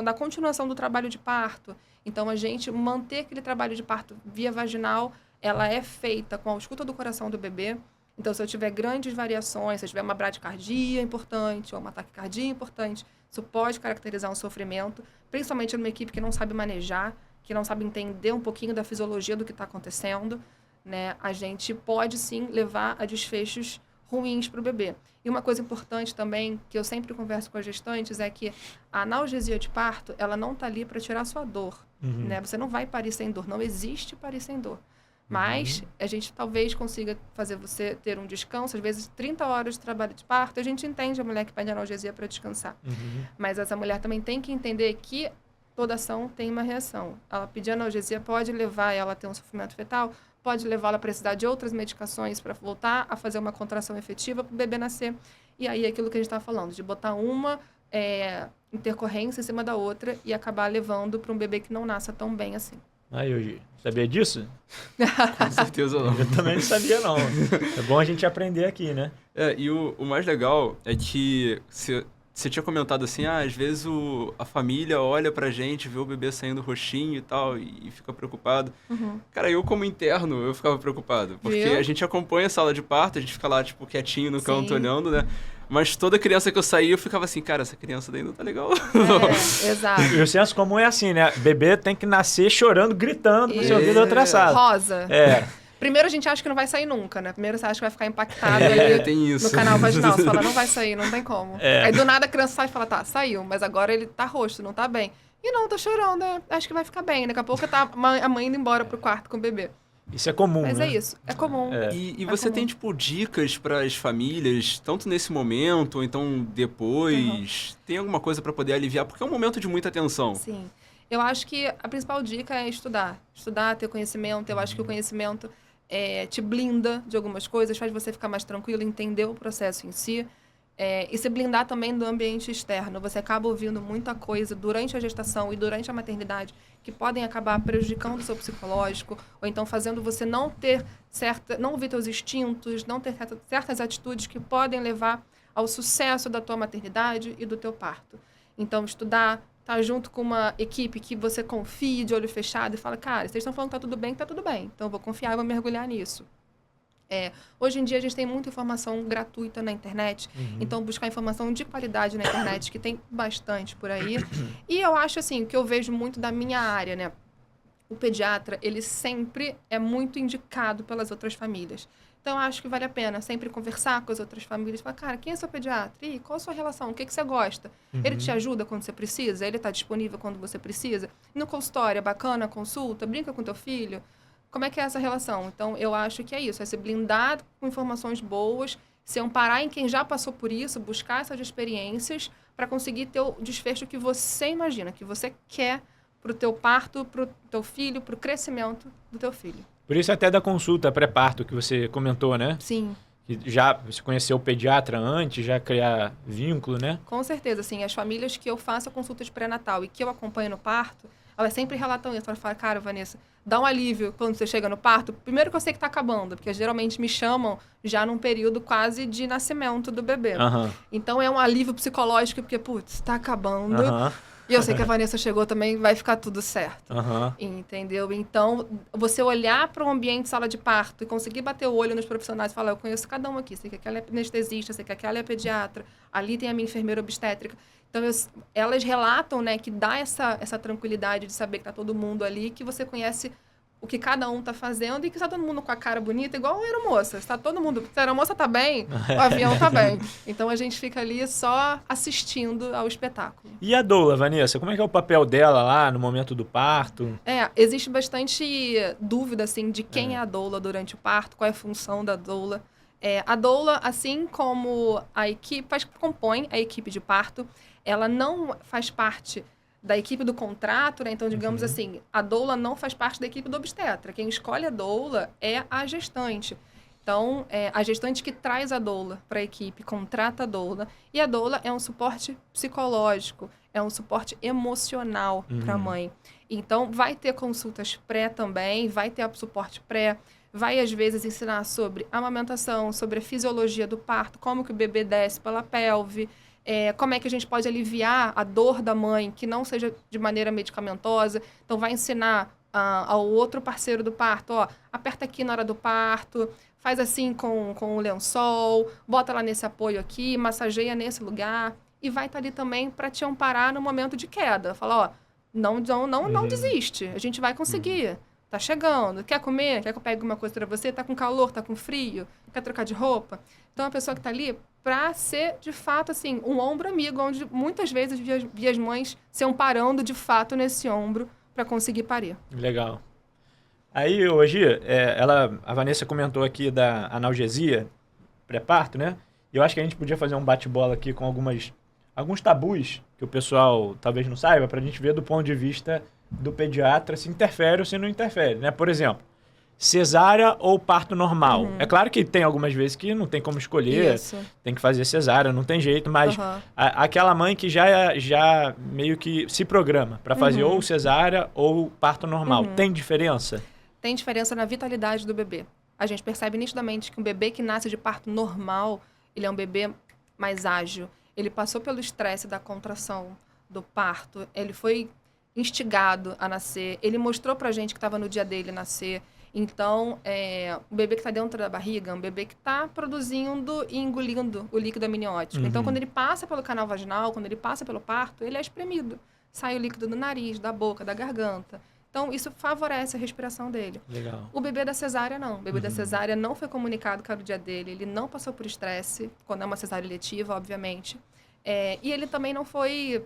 Speaker 3: da continuação do trabalho de parto, então a gente manter aquele trabalho de parto via vaginal, ela é feita com a ausculta do coração do bebê. Então, se eu tiver grandes variações, se eu tiver uma bradicardia importante ou uma taquicardia importante, isso pode caracterizar um sofrimento, principalmente numa equipe que não sabe manejar, que não sabe entender um pouquinho da fisiologia do que está acontecendo, né? A gente pode, sim, levar a desfechos ruins para o bebê. E uma coisa importante também, que eu sempre converso com as gestantes, é que a analgesia de parto, ela não está ali para tirar a sua dor, né? Você não vai parir sem dor, não existe parir sem dor. Mas a gente talvez consiga fazer você ter um descanso, às vezes 30 horas de trabalho de parto, a gente entende a mulher que pede analgesia para descansar. Mas essa mulher também tem que entender que toda ação tem uma reação. Ela pedir analgesia pode levar ela a ter um sofrimento fetal, pode levá-la a precisar de outras medicações para voltar a fazer uma contração efetiva para o bebê nascer. E aí é aquilo que a gente estava falando, de botar uma intercorrência em cima da outra e acabar levando para um bebê que não nasça tão bem assim.
Speaker 1: Aí, eu sabia disso?
Speaker 2: Com certeza não.
Speaker 1: Eu também não sabia, não. É bom a gente aprender aqui, né?
Speaker 2: E o mais legal é que você tinha comentado assim, às vezes a família olha pra gente, vê o bebê saindo roxinho e tal, e fica preocupado. Cara, eu como interno, eu ficava preocupado. Porque a gente acompanha a sala de parto, a gente fica lá, tipo, quietinho no canto olhando, né? Mas toda criança que eu saía, eu ficava assim, cara, essa criança daí não tá legal.
Speaker 3: Exato.
Speaker 1: E o senso comum é assim, né? Bebê tem que nascer chorando, gritando pro seu ouvido ultrassado.
Speaker 3: Rosa. Primeiro a gente acha que não vai sair nunca, né? Primeiro você acha que vai ficar impactado ali
Speaker 2: tem isso.
Speaker 3: no canal vaginal. Você fala, não vai sair, não tem como. Aí do nada a criança sai e fala, tá, saiu, mas agora ele tá roxo, não tá bem. E não, tá chorando, acho que vai ficar bem. Daqui a pouco tá a mãe indo embora pro quarto com o bebê.
Speaker 1: Isso é comum,
Speaker 3: Mas
Speaker 1: né?
Speaker 3: é isso, é comum.
Speaker 2: E você tem, tipo, dicas para as famílias, tanto nesse momento, ou então depois? Tem alguma coisa para poder aliviar? Porque é um momento de muita tensão.
Speaker 3: Sim. Eu acho que a principal dica é estudar. Estudar, ter conhecimento. Eu acho que o conhecimento te blinda de algumas coisas, faz você ficar mais tranquilo, entender o processo em si. E se blindar também do ambiente externo. Você acaba ouvindo muita coisa durante a gestação e durante a maternidade que podem acabar prejudicando o seu psicológico, ou então fazendo você não ouvir seus instintos, não ter certas atitudes que podem levar ao sucesso da tua maternidade e do teu parto. Então, estudar, estar junto com uma equipe que você confie de olho fechado e fala, cara, vocês estão falando que tá tudo bem, então eu vou confiar e vou mergulhar nisso. Hoje em dia a gente tem muita informação gratuita na internet, então buscar informação de qualidade na internet, que tem bastante por aí. E eu acho assim, o que eu vejo muito da minha área, né? O pediatra, ele sempre é muito indicado pelas outras famílias. Então, eu acho que vale a pena sempre conversar com as outras famílias. Falar, cara, quem é seu pediatra? E qual a sua relação? O que você gosta? Ele te ajuda quando você precisa? Ele está disponível quando você precisa? No consultório, é bacana a consulta? Brinca com teu filho? Como é que é essa relação? Então, eu acho que é isso. É se blindar com informações boas, se amparar em quem já passou por isso, buscar essas experiências para conseguir ter o desfecho que você imagina, que você quer para o teu parto, para o teu filho, para o crescimento do teu filho.
Speaker 1: Por isso até da consulta pré-parto que você comentou, né?
Speaker 3: Sim.
Speaker 1: Que já você conheceu o pediatra antes, já criar vínculo, né?
Speaker 3: Com certeza, sim. As famílias que eu faço a consulta de pré-natal e que eu acompanho no parto, elas sempre relatam isso. Elas falam, cara, Vanessa, dá um alívio quando você chega no parto. Primeiro que eu sei que tá acabando, porque geralmente me chamam já num período quase de nascimento do bebê. Então é um alívio psicológico, porque, putz, tá acabando. E eu sei que a Vanessa chegou também, vai ficar tudo certo. Entendeu? Então, você olhar para o ambiente sala de parto e conseguir bater o olho nos profissionais e falar, eu conheço cada um aqui, sei que aquela é anestesista, sei que aquela é pediatra, ali tem a minha enfermeira obstétrica. Então, elas relatam, né, que dá essa tranquilidade de saber que tá todo mundo ali, que você conhece o que cada um tá fazendo e que está todo mundo com a cara bonita, igual a aeromoça. Está todo mundo... Se a aeromoça tá bem, o avião tá bem. Então, a gente fica ali só assistindo ao espetáculo.
Speaker 1: E a doula, Vanessa? Como é que é o papel dela lá no momento do parto?
Speaker 3: Existe bastante dúvida, assim, de quem é a doula durante o parto, qual é a função da doula. A doula, assim como a equipe, compõe a equipe de parto, ela não faz parte da equipe do contrato, né? Então, digamos assim, a doula não faz parte da equipe do obstetra. Quem escolhe a doula é a gestante. Então, a gestante que traz a doula para a equipe, contrata a doula. E a doula é um suporte psicológico, é um suporte emocional para a mãe. Então, vai ter consultas pré também, vai ter suporte pré, vai, às vezes, ensinar sobre amamentação, sobre a fisiologia do parto, como que o bebê desce pela pelve, como é que a gente pode aliviar a dor da mãe, que não seja de maneira medicamentosa. Então, vai ensinar ao outro parceiro do parto, ó, aperta aqui na hora do parto, faz assim com o lençol, bota lá nesse apoio aqui, massageia nesse lugar, e vai estar ali também para te amparar no momento de queda. Fala, ó, não desiste, a gente vai conseguir. Tá chegando, quer comer? Quer que eu pegue alguma coisa para você? Tá com calor, tá com frio? Quer trocar de roupa? Então, é uma pessoa que tá ali para ser, de fato, assim, um ombro amigo, onde muitas vezes vi as mães se amparando, de fato, nesse ombro para conseguir parir. Legal.
Speaker 1: Aí, hoje, a Vanessa comentou aqui da analgesia pré-parto, né? E eu acho que a gente podia fazer um bate-bola aqui com alguns tabus que o pessoal talvez não saiba, para a gente ver do ponto de vista do pediatra se interfere ou se não interfere, né? Por exemplo, cesárea ou parto normal. É claro que tem algumas vezes que não tem como escolher, tem que fazer cesárea, não tem jeito, mas aquela mãe que já meio que se programa para fazer ou cesárea ou parto normal, tem diferença?
Speaker 3: Tem diferença na vitalidade do bebê. A gente percebe nitidamente que um bebê que nasce de parto normal, ele é um bebê mais ágil. Ele passou pelo estresse da contração do parto, ele foi instigado a nascer, ele mostrou pra gente que estava no dia dele nascer. Então, o bebê que está dentro da barriga é um bebê que está produzindo e engolindo o líquido amniótico. Então, quando ele passa pelo canal vaginal, quando ele passa pelo parto, ele é espremido. Sai o líquido do nariz, da boca, da garganta. Então, isso favorece a respiração dele.
Speaker 1: Legal.
Speaker 3: O bebê da cesárea, não. O bebê da cesárea não foi comunicado que era o dia dele. Ele não passou por estresse, quando é uma cesárea letiva, obviamente. E ele também não foi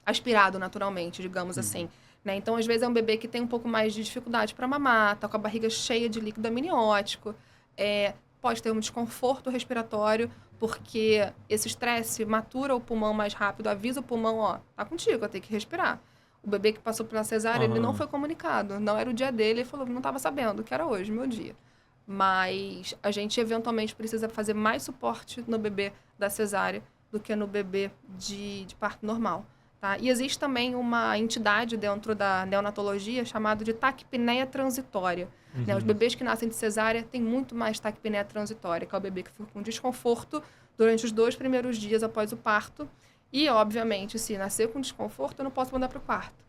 Speaker 3: aspirado naturalmente, digamos assim. Né? Então, às vezes, é um bebê que tem um pouco mais de dificuldade para mamar, tá com a barriga cheia de líquido amniótico, pode ter um desconforto respiratório, porque esse estresse matura o pulmão mais rápido, avisa o pulmão, ó, tá contigo, vai ter que respirar. O bebê que passou pela cesárea, ele não foi comunicado, não era o dia dele, ele falou, não estava sabendo que era hoje, meu dia. Mas a gente, eventualmente, precisa fazer mais suporte no bebê da cesárea do que no bebê de parto normal. Tá? E existe também uma entidade dentro da neonatologia chamada de taquipneia transitória. Né? Os bebês que nascem de cesárea têm muito mais taquipneia transitória, que é o bebê que fica com desconforto durante os 2 primeiros dias após o parto. E, obviamente, se nascer com desconforto, eu não posso mandar para o quarto.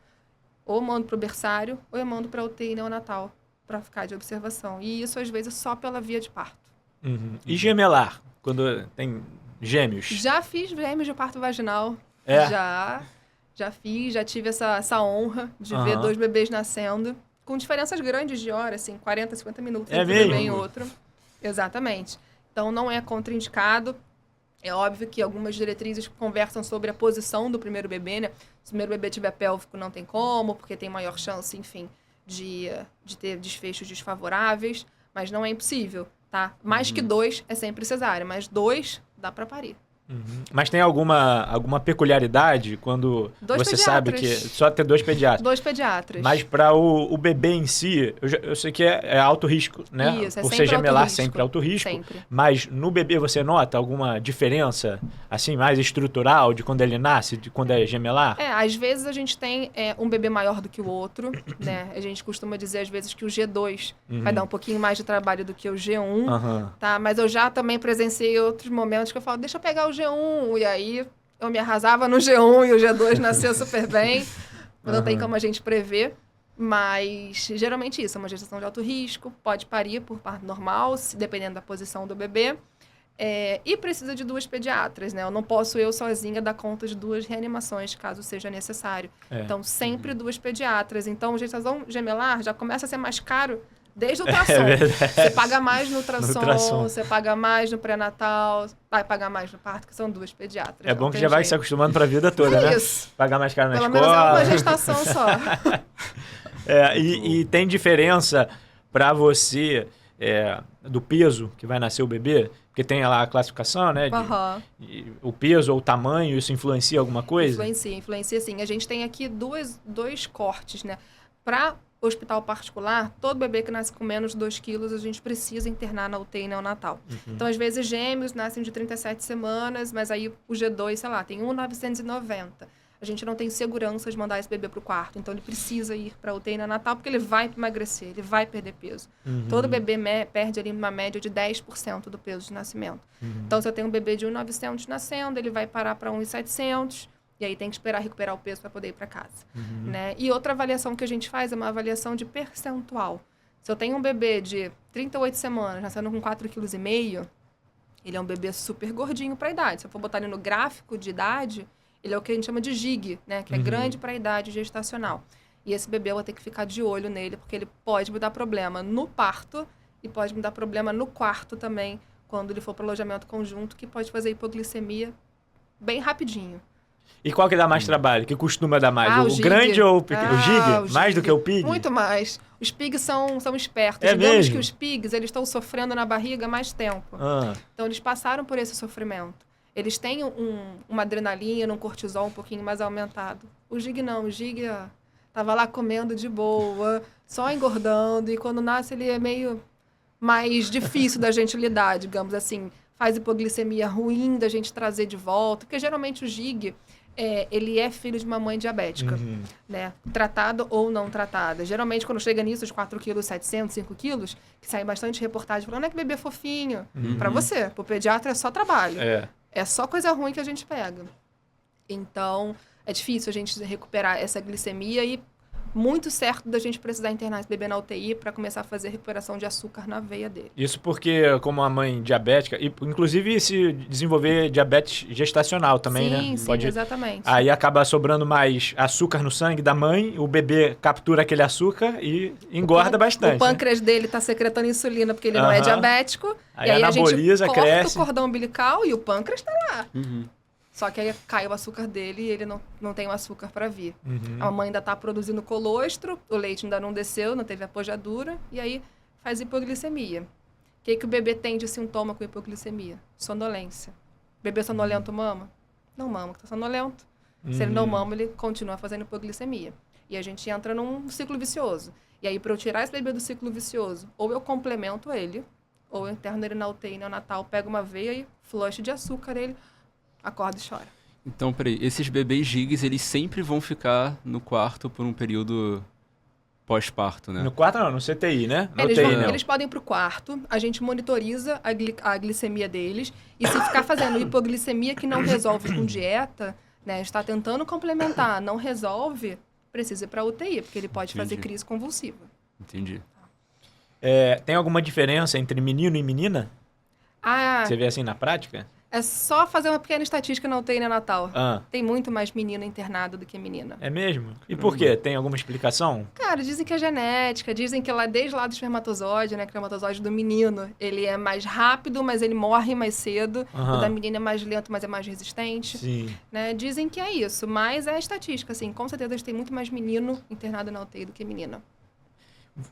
Speaker 3: Ou mando para o berçário, ou eu mando para a UTI neonatal, para ficar de observação. E isso, às vezes, só pela via de parto.
Speaker 1: E gemelar, quando tem gêmeos?
Speaker 3: Já fiz gêmeos de parto vaginal. Já fiz, já tive essa honra de ver 2 bebês nascendo, com diferenças grandes de hora, assim, 40, 50 minutos entre um bebê e outro. Exatamente. Então, não é contraindicado. É óbvio que algumas diretrizes conversam sobre a posição do primeiro bebê, né? Se o primeiro bebê tiver pélvico, não tem como, porque tem maior chance, enfim, de ter desfechos desfavoráveis, mas não é impossível, tá? Mais que 2 é sempre cesárea, mas 2 dá para parir.
Speaker 1: Mas tem alguma peculiaridade quando você sabe que só ter 2 pediatras?
Speaker 3: 2 pediatras.
Speaker 1: Mas para o bebê em si, eu sei que é alto risco, né?
Speaker 3: Isso,
Speaker 1: por ser gemelar,
Speaker 3: sempre
Speaker 1: sempre alto risco.
Speaker 3: Sempre.
Speaker 1: Mas no bebê você nota alguma diferença, assim, mais estrutural de quando ele nasce, de quando é gemelar?
Speaker 3: Às vezes a gente tem um bebê maior do que o outro, né? A gente costuma dizer, às vezes, que o G2 vai dar um pouquinho mais de trabalho do que o G1, tá? Mas eu já também presenciei outros momentos que eu falo, deixa eu pegar o G1, e aí eu me arrasava no G1 e o G2 nasceu super bem. Não tem como a gente prever, mas geralmente isso, é uma gestação de alto risco, pode parir por parto normal, dependendo da posição do bebê, e precisa de 2 pediatras, né? Eu não posso sozinha dar conta de 2 reanimações, caso seja necessário. Então, sempre 2 pediatras. Então, gestação gemelar já começa a ser mais caro desde o ultrassom. Você paga mais no ultrassom, você paga mais no pré-natal, vai pagar mais no parto, que são 2 pediatras.
Speaker 1: É bom que já vai se acostumando para a vida toda, né?
Speaker 3: Isso.
Speaker 1: Pagar mais caro na escola.
Speaker 3: Pelo menos é uma gestação só.
Speaker 1: E tem diferença para você do peso que vai nascer o bebê? Porque tem lá a classificação, né? O peso ou o tamanho, isso influencia alguma coisa?
Speaker 3: Influencia sim. A gente tem aqui 2 cortes, né? Para hospital particular, todo bebê que nasce com menos de 2 quilos, a gente precisa internar na UTI neonatal. Então, às vezes, gêmeos nascem de 37 semanas, mas aí o G2, sei lá, tem 1,990. a gente não tem segurança de mandar esse bebê para o quarto. Então, ele precisa ir para a UTI neonatal porque ele vai emagrecer, ele vai perder peso. Todo bebê perde ali uma média de 10% do peso de nascimento. Então, se eu tenho um bebê de 1.900 nascendo, ele vai parar para 1.700, e aí tem que esperar recuperar o peso para poder ir para casa. Né? E outra avaliação que a gente faz é uma avaliação de percentual. Se eu tenho um bebê de 38 semanas, nascendo com 4,5 kg, ele é um bebê super gordinho para a idade. Se eu for botar ele no gráfico de idade, ele é o que a gente chama de GIG, né? Que é grande para a idade gestacional. E esse bebê eu vou ter que ficar de olho nele, porque ele pode me dar problema no parto e pode me dar problema no quarto também, quando ele for para o alojamento conjunto, que pode fazer hipoglicemia bem rapidinho.
Speaker 1: E qual que dá mais trabalho? Que costuma dar mais? O
Speaker 3: GIG.
Speaker 1: grande ou o pequeno? O GIG?
Speaker 3: O
Speaker 1: Mais do
Speaker 3: GIG.
Speaker 1: que o PIG?
Speaker 3: Muito mais. Os PIGs são espertos.
Speaker 1: É
Speaker 3: Digamos
Speaker 1: mesmo?
Speaker 3: que os PIGs, eles estão sofrendo na barriga há mais tempo. Então, eles passaram por esse sofrimento. Eles têm uma adrenalina, um cortisol um pouquinho mais aumentado. O GIG não. O GIG tava lá comendo de boa, só engordando. E quando nasce, ele é meio mais difícil da gente lidar, digamos assim. Faz hipoglicemia ruim da gente trazer de volta. Porque, geralmente, o GIG... ele é filho de uma mãe diabética, né? Tratada ou não tratada. Geralmente, quando chega nisso, de 4,7 kg, 5 kg, que sai bastante reportagem falando, que bebê fofinho. Pra você, pro pediatra é só trabalho. É só coisa ruim que a gente pega. Então, é difícil a gente recuperar essa glicemia e muito certo da gente precisar internar esse bebê na UTI para começar a fazer recuperação de açúcar na veia dele.
Speaker 1: Isso porque, como a mãe diabética, e inclusive se desenvolver diabetes gestacional também, né?
Speaker 3: Sim, exatamente.
Speaker 1: Aí acaba sobrando mais açúcar no sangue da mãe, o bebê captura aquele açúcar e engorda bastante.
Speaker 3: O pâncreas dele está secretando insulina porque ele não é diabético.
Speaker 1: Aí
Speaker 3: e aí
Speaker 1: anaboliza,
Speaker 3: a gente
Speaker 1: cresce.
Speaker 3: corta o cordão umbilical e o pâncreas está lá. Só que aí cai o açúcar dele e ele não tem o açúcar para vir. A mãe ainda está produzindo colostro, o leite ainda não desceu, não teve apojadura, e aí faz hipoglicemia. O que o bebê tem de sintoma com hipoglicemia? Sonolência. Bebê sonolento mama? Não mama, que está sonolento. Se ele não mama, ele continua fazendo hipoglicemia. E a gente entra num ciclo vicioso. E aí, para eu tirar esse bebê do ciclo vicioso, ou eu complemento ele, ou eu interno ele na UTI neonatal, pego uma veia e flush de açúcar ele... acorda e chora.
Speaker 2: Então, peraí, esses bebês gigs, eles sempre vão ficar no quarto por um período pós-parto, né?
Speaker 1: No quarto não, no CTI, né? No
Speaker 3: Eles,
Speaker 1: UTI, não.
Speaker 3: eles podem ir pro quarto, a gente monitoriza a glicemia deles, e se ficar fazendo hipoglicemia que não resolve com dieta, né, está tentando complementar, não resolve, precisa ir para UTI, porque ele pode fazer crise convulsiva.
Speaker 2: Entendi.
Speaker 1: Tem alguma diferença entre menino e menina? Você vê assim na prática?
Speaker 3: É só fazer uma pequena estatística na UTI neonatal.
Speaker 1: Ah.
Speaker 3: Tem muito mais menino internado do que menina.
Speaker 1: É mesmo? E por quê? Tem alguma explicação?
Speaker 3: Cara, dizem que é genética, dizem que desde lá do espermatozoide, né, que o espermatozoide do menino, ele é mais rápido, mas ele morre mais cedo. O da menina é mais lento, mas é mais resistente.
Speaker 1: Sim.
Speaker 3: Né? Dizem que é isso, mas é estatística, assim. Com certeza a gente tem muito mais menino internado na UTI do que menina.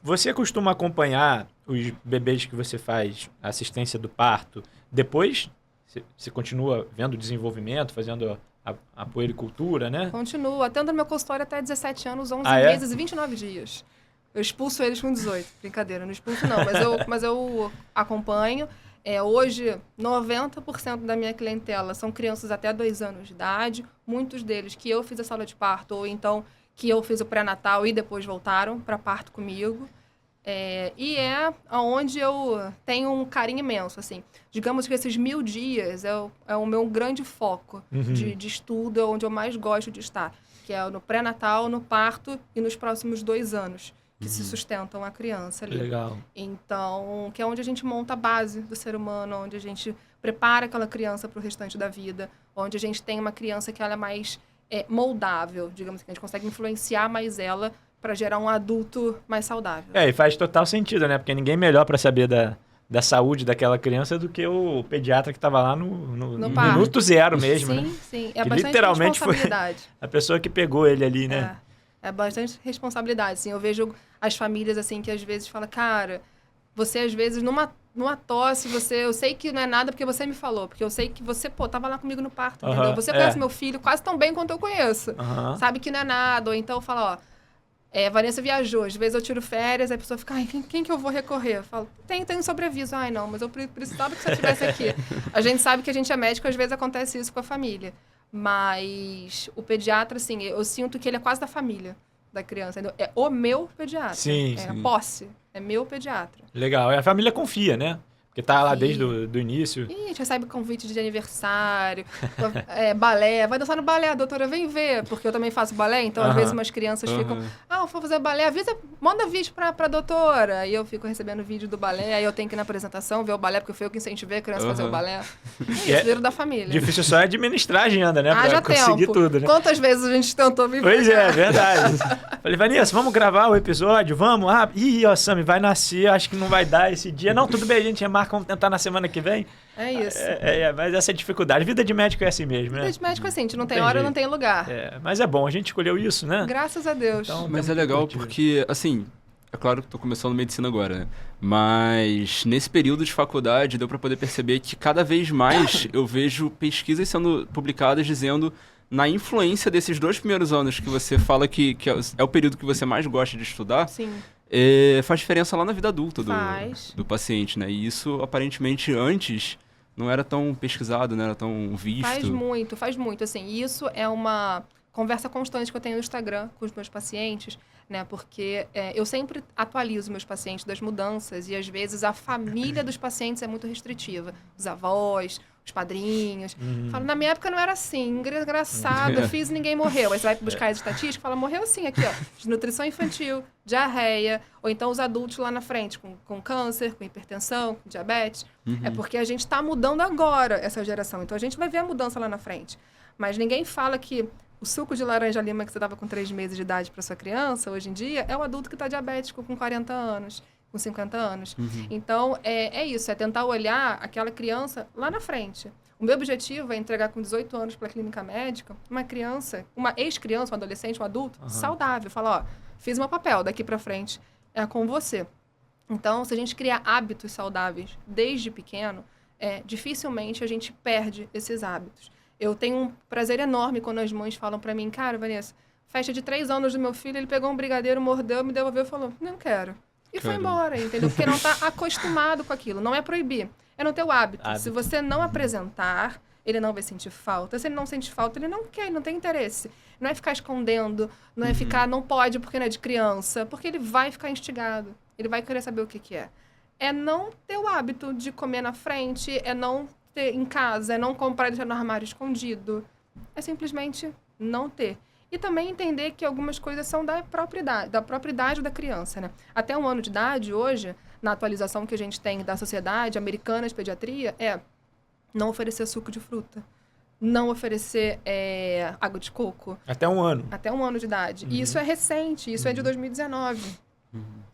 Speaker 1: Você costuma acompanhar os bebês que você faz assistência do parto depois? Você continua vendo o desenvolvimento, fazendo a puericultura, né?
Speaker 3: Continuo. Atendo no meu consultório até 17 anos, 11
Speaker 1: Ah, é?
Speaker 3: meses e 29 dias. Eu expulso eles com 18. Brincadeira, não expulso não, mas eu acompanho. Hoje, 90% da minha clientela são crianças até 2 anos de idade. Muitos deles que eu fiz a sala de parto, ou então que eu fiz o pré-natal e depois voltaram para parto comigo. E é onde eu tenho um carinho imenso, assim. Digamos que esses 1000 dias é o meu grande foco de estudo, é onde eu mais gosto de estar. Que é no pré-natal, no parto e nos próximos 2 anos, que se sustentam a criança ali.
Speaker 1: Legal.
Speaker 3: Então, que é onde a gente monta a base do ser humano, onde a gente prepara aquela criança para o restante da vida, onde a gente tem uma criança que ela é mais moldável, digamos que a gente consegue influenciar mais ela para gerar um adulto mais saudável.
Speaker 1: E faz total sentido, né? Porque ninguém melhor para saber da saúde daquela criança do que o pediatra que estava lá no minuto zero mesmo,
Speaker 3: sim,
Speaker 1: né?
Speaker 3: Sim,
Speaker 1: que
Speaker 3: bastante
Speaker 1: literalmente
Speaker 3: responsabilidade.
Speaker 1: Foi a pessoa que pegou ele ali, né?
Speaker 3: É bastante responsabilidade, assim. Eu vejo as famílias, assim, que às vezes falam, cara, você às vezes numa tosse, eu sei que não é nada porque você me falou, porque eu sei que você, tava lá comigo no parto, entendeu? Você conhece meu filho quase tão bem quanto eu conheço. Sabe que não é nada, ou então fala, Vanessa viajou, às vezes eu tiro férias, aí a pessoa fica, quem que eu vou recorrer? Eu falo, tem um sobreaviso. Não, mas eu precisava que você estivesse aqui. A gente sabe que a gente é médico, às vezes acontece isso com a família. Mas o pediatra, assim, eu sinto que ele é quase da família da criança. Entendeu? É o meu pediatra.
Speaker 1: Sim,
Speaker 3: a posse. É meu pediatra.
Speaker 1: Legal. E a família confia, né? Porque tá lá
Speaker 3: Confia.
Speaker 1: desde o início.
Speaker 3: Ih, a gente recebe convite de aniversário, balé. Vai dançar no balé, a doutora vem ver, porque eu também faço balé, então às vezes umas crianças ficam, eu vou fazer balé, manda vídeo pra doutora. Aí eu fico recebendo vídeo do balé, aí eu tenho que ir na apresentação ver o balé, porque foi eu que incentivei a criança a fazer o balé. Isso, vira da família.
Speaker 1: Difícil só é administrar a agenda, né? Pra
Speaker 3: Haja
Speaker 1: conseguir
Speaker 3: tempo.
Speaker 1: tudo, né?
Speaker 3: Quantas vezes a gente tentou viver?
Speaker 1: Pois é, verdade. Falei, Vanessa, vamos gravar o episódio? Vamos? Ó, Sammy, vai nascer, acho que não vai dar esse dia. Não, tudo bem, a gente remarca, vamos tentar na semana que vem.
Speaker 3: É isso.
Speaker 1: Mas essa é a dificuldade. Vida de médico é assim mesmo, né?
Speaker 3: Vida de médico é assim, a gente não tem hora, não tem lugar.
Speaker 1: Mas é bom, a gente escolheu isso, né?
Speaker 3: Graças a Deus.
Speaker 1: Então,
Speaker 2: mas é legal porque, assim, é claro que estou começando medicina agora, né? Mas nesse período de faculdade deu para poder perceber que cada vez mais eu vejo pesquisas sendo publicadas dizendo na influência desses 2 primeiros anos que você fala que é o período que você mais gosta de estudar.
Speaker 3: Sim.
Speaker 2: Faz diferença lá na vida adulta do paciente, né? E isso, aparentemente, antes não era tão pesquisado, não era tão visto.
Speaker 3: Faz muito. Assim, isso é uma conversa constante que eu tenho no Instagram com os meus pacientes, né? Porque eu sempre atualizo meus pacientes das mudanças e, às vezes, a família dos pacientes é muito restritiva. Os avós, os padrinhos. Falo, na minha época não era assim, engraçado, eu fiz e ninguém morreu. Aí você vai buscar as estatísticas e fala, morreu assim, aqui, ó, desnutrição infantil, diarreia, ou então os adultos lá na frente, com câncer, com hipertensão, com diabetes. É porque a gente está mudando agora essa geração, então a gente vai ver a mudança lá na frente. Mas ninguém fala que o suco de laranja-lima que você dava com 3 meses de idade para sua criança, hoje em dia, é o adulto que está diabético com 40 anos. Com 50 anos. Então, é isso, é tentar olhar aquela criança lá na frente. O meu objetivo é entregar com 18 anos para a clínica médica uma criança, uma ex-criança, um adolescente, um adulto, saudável. Falar, ó, fiz meu papel, daqui para frente é com você. Então, se a gente criar hábitos saudáveis desde pequeno, dificilmente a gente perde esses hábitos. Eu tenho um prazer enorme quando as mães falam para mim, cara, Vanessa, festa de 3 anos do meu filho, ele pegou um brigadeiro, mordeu, me devolveu e falou, não quero. E foi embora, entendeu? Porque não está acostumado com aquilo. Não é proibir, é no teu hábito. Se você não apresentar, ele não vai sentir falta. Se ele não sente falta, ele não quer, ele não tem interesse. Não é ficar escondendo, não é ficar, não pode porque não é de criança. Porque ele vai ficar instigado. Ele vai querer saber o que é. É não ter o hábito de comer na frente, é não ter em casa, é não comprar e deixar no armário escondido. É simplesmente não ter. E também entender que algumas coisas são da própria idade da criança, né? Até 1 ano de idade, hoje, na atualização que a gente tem da Sociedade Americana de Pediatria, não oferecer suco de fruta, não oferecer água de coco.
Speaker 1: Até 1 ano.
Speaker 3: Até 1 ano de idade. E isso é recente, isso é de 2019.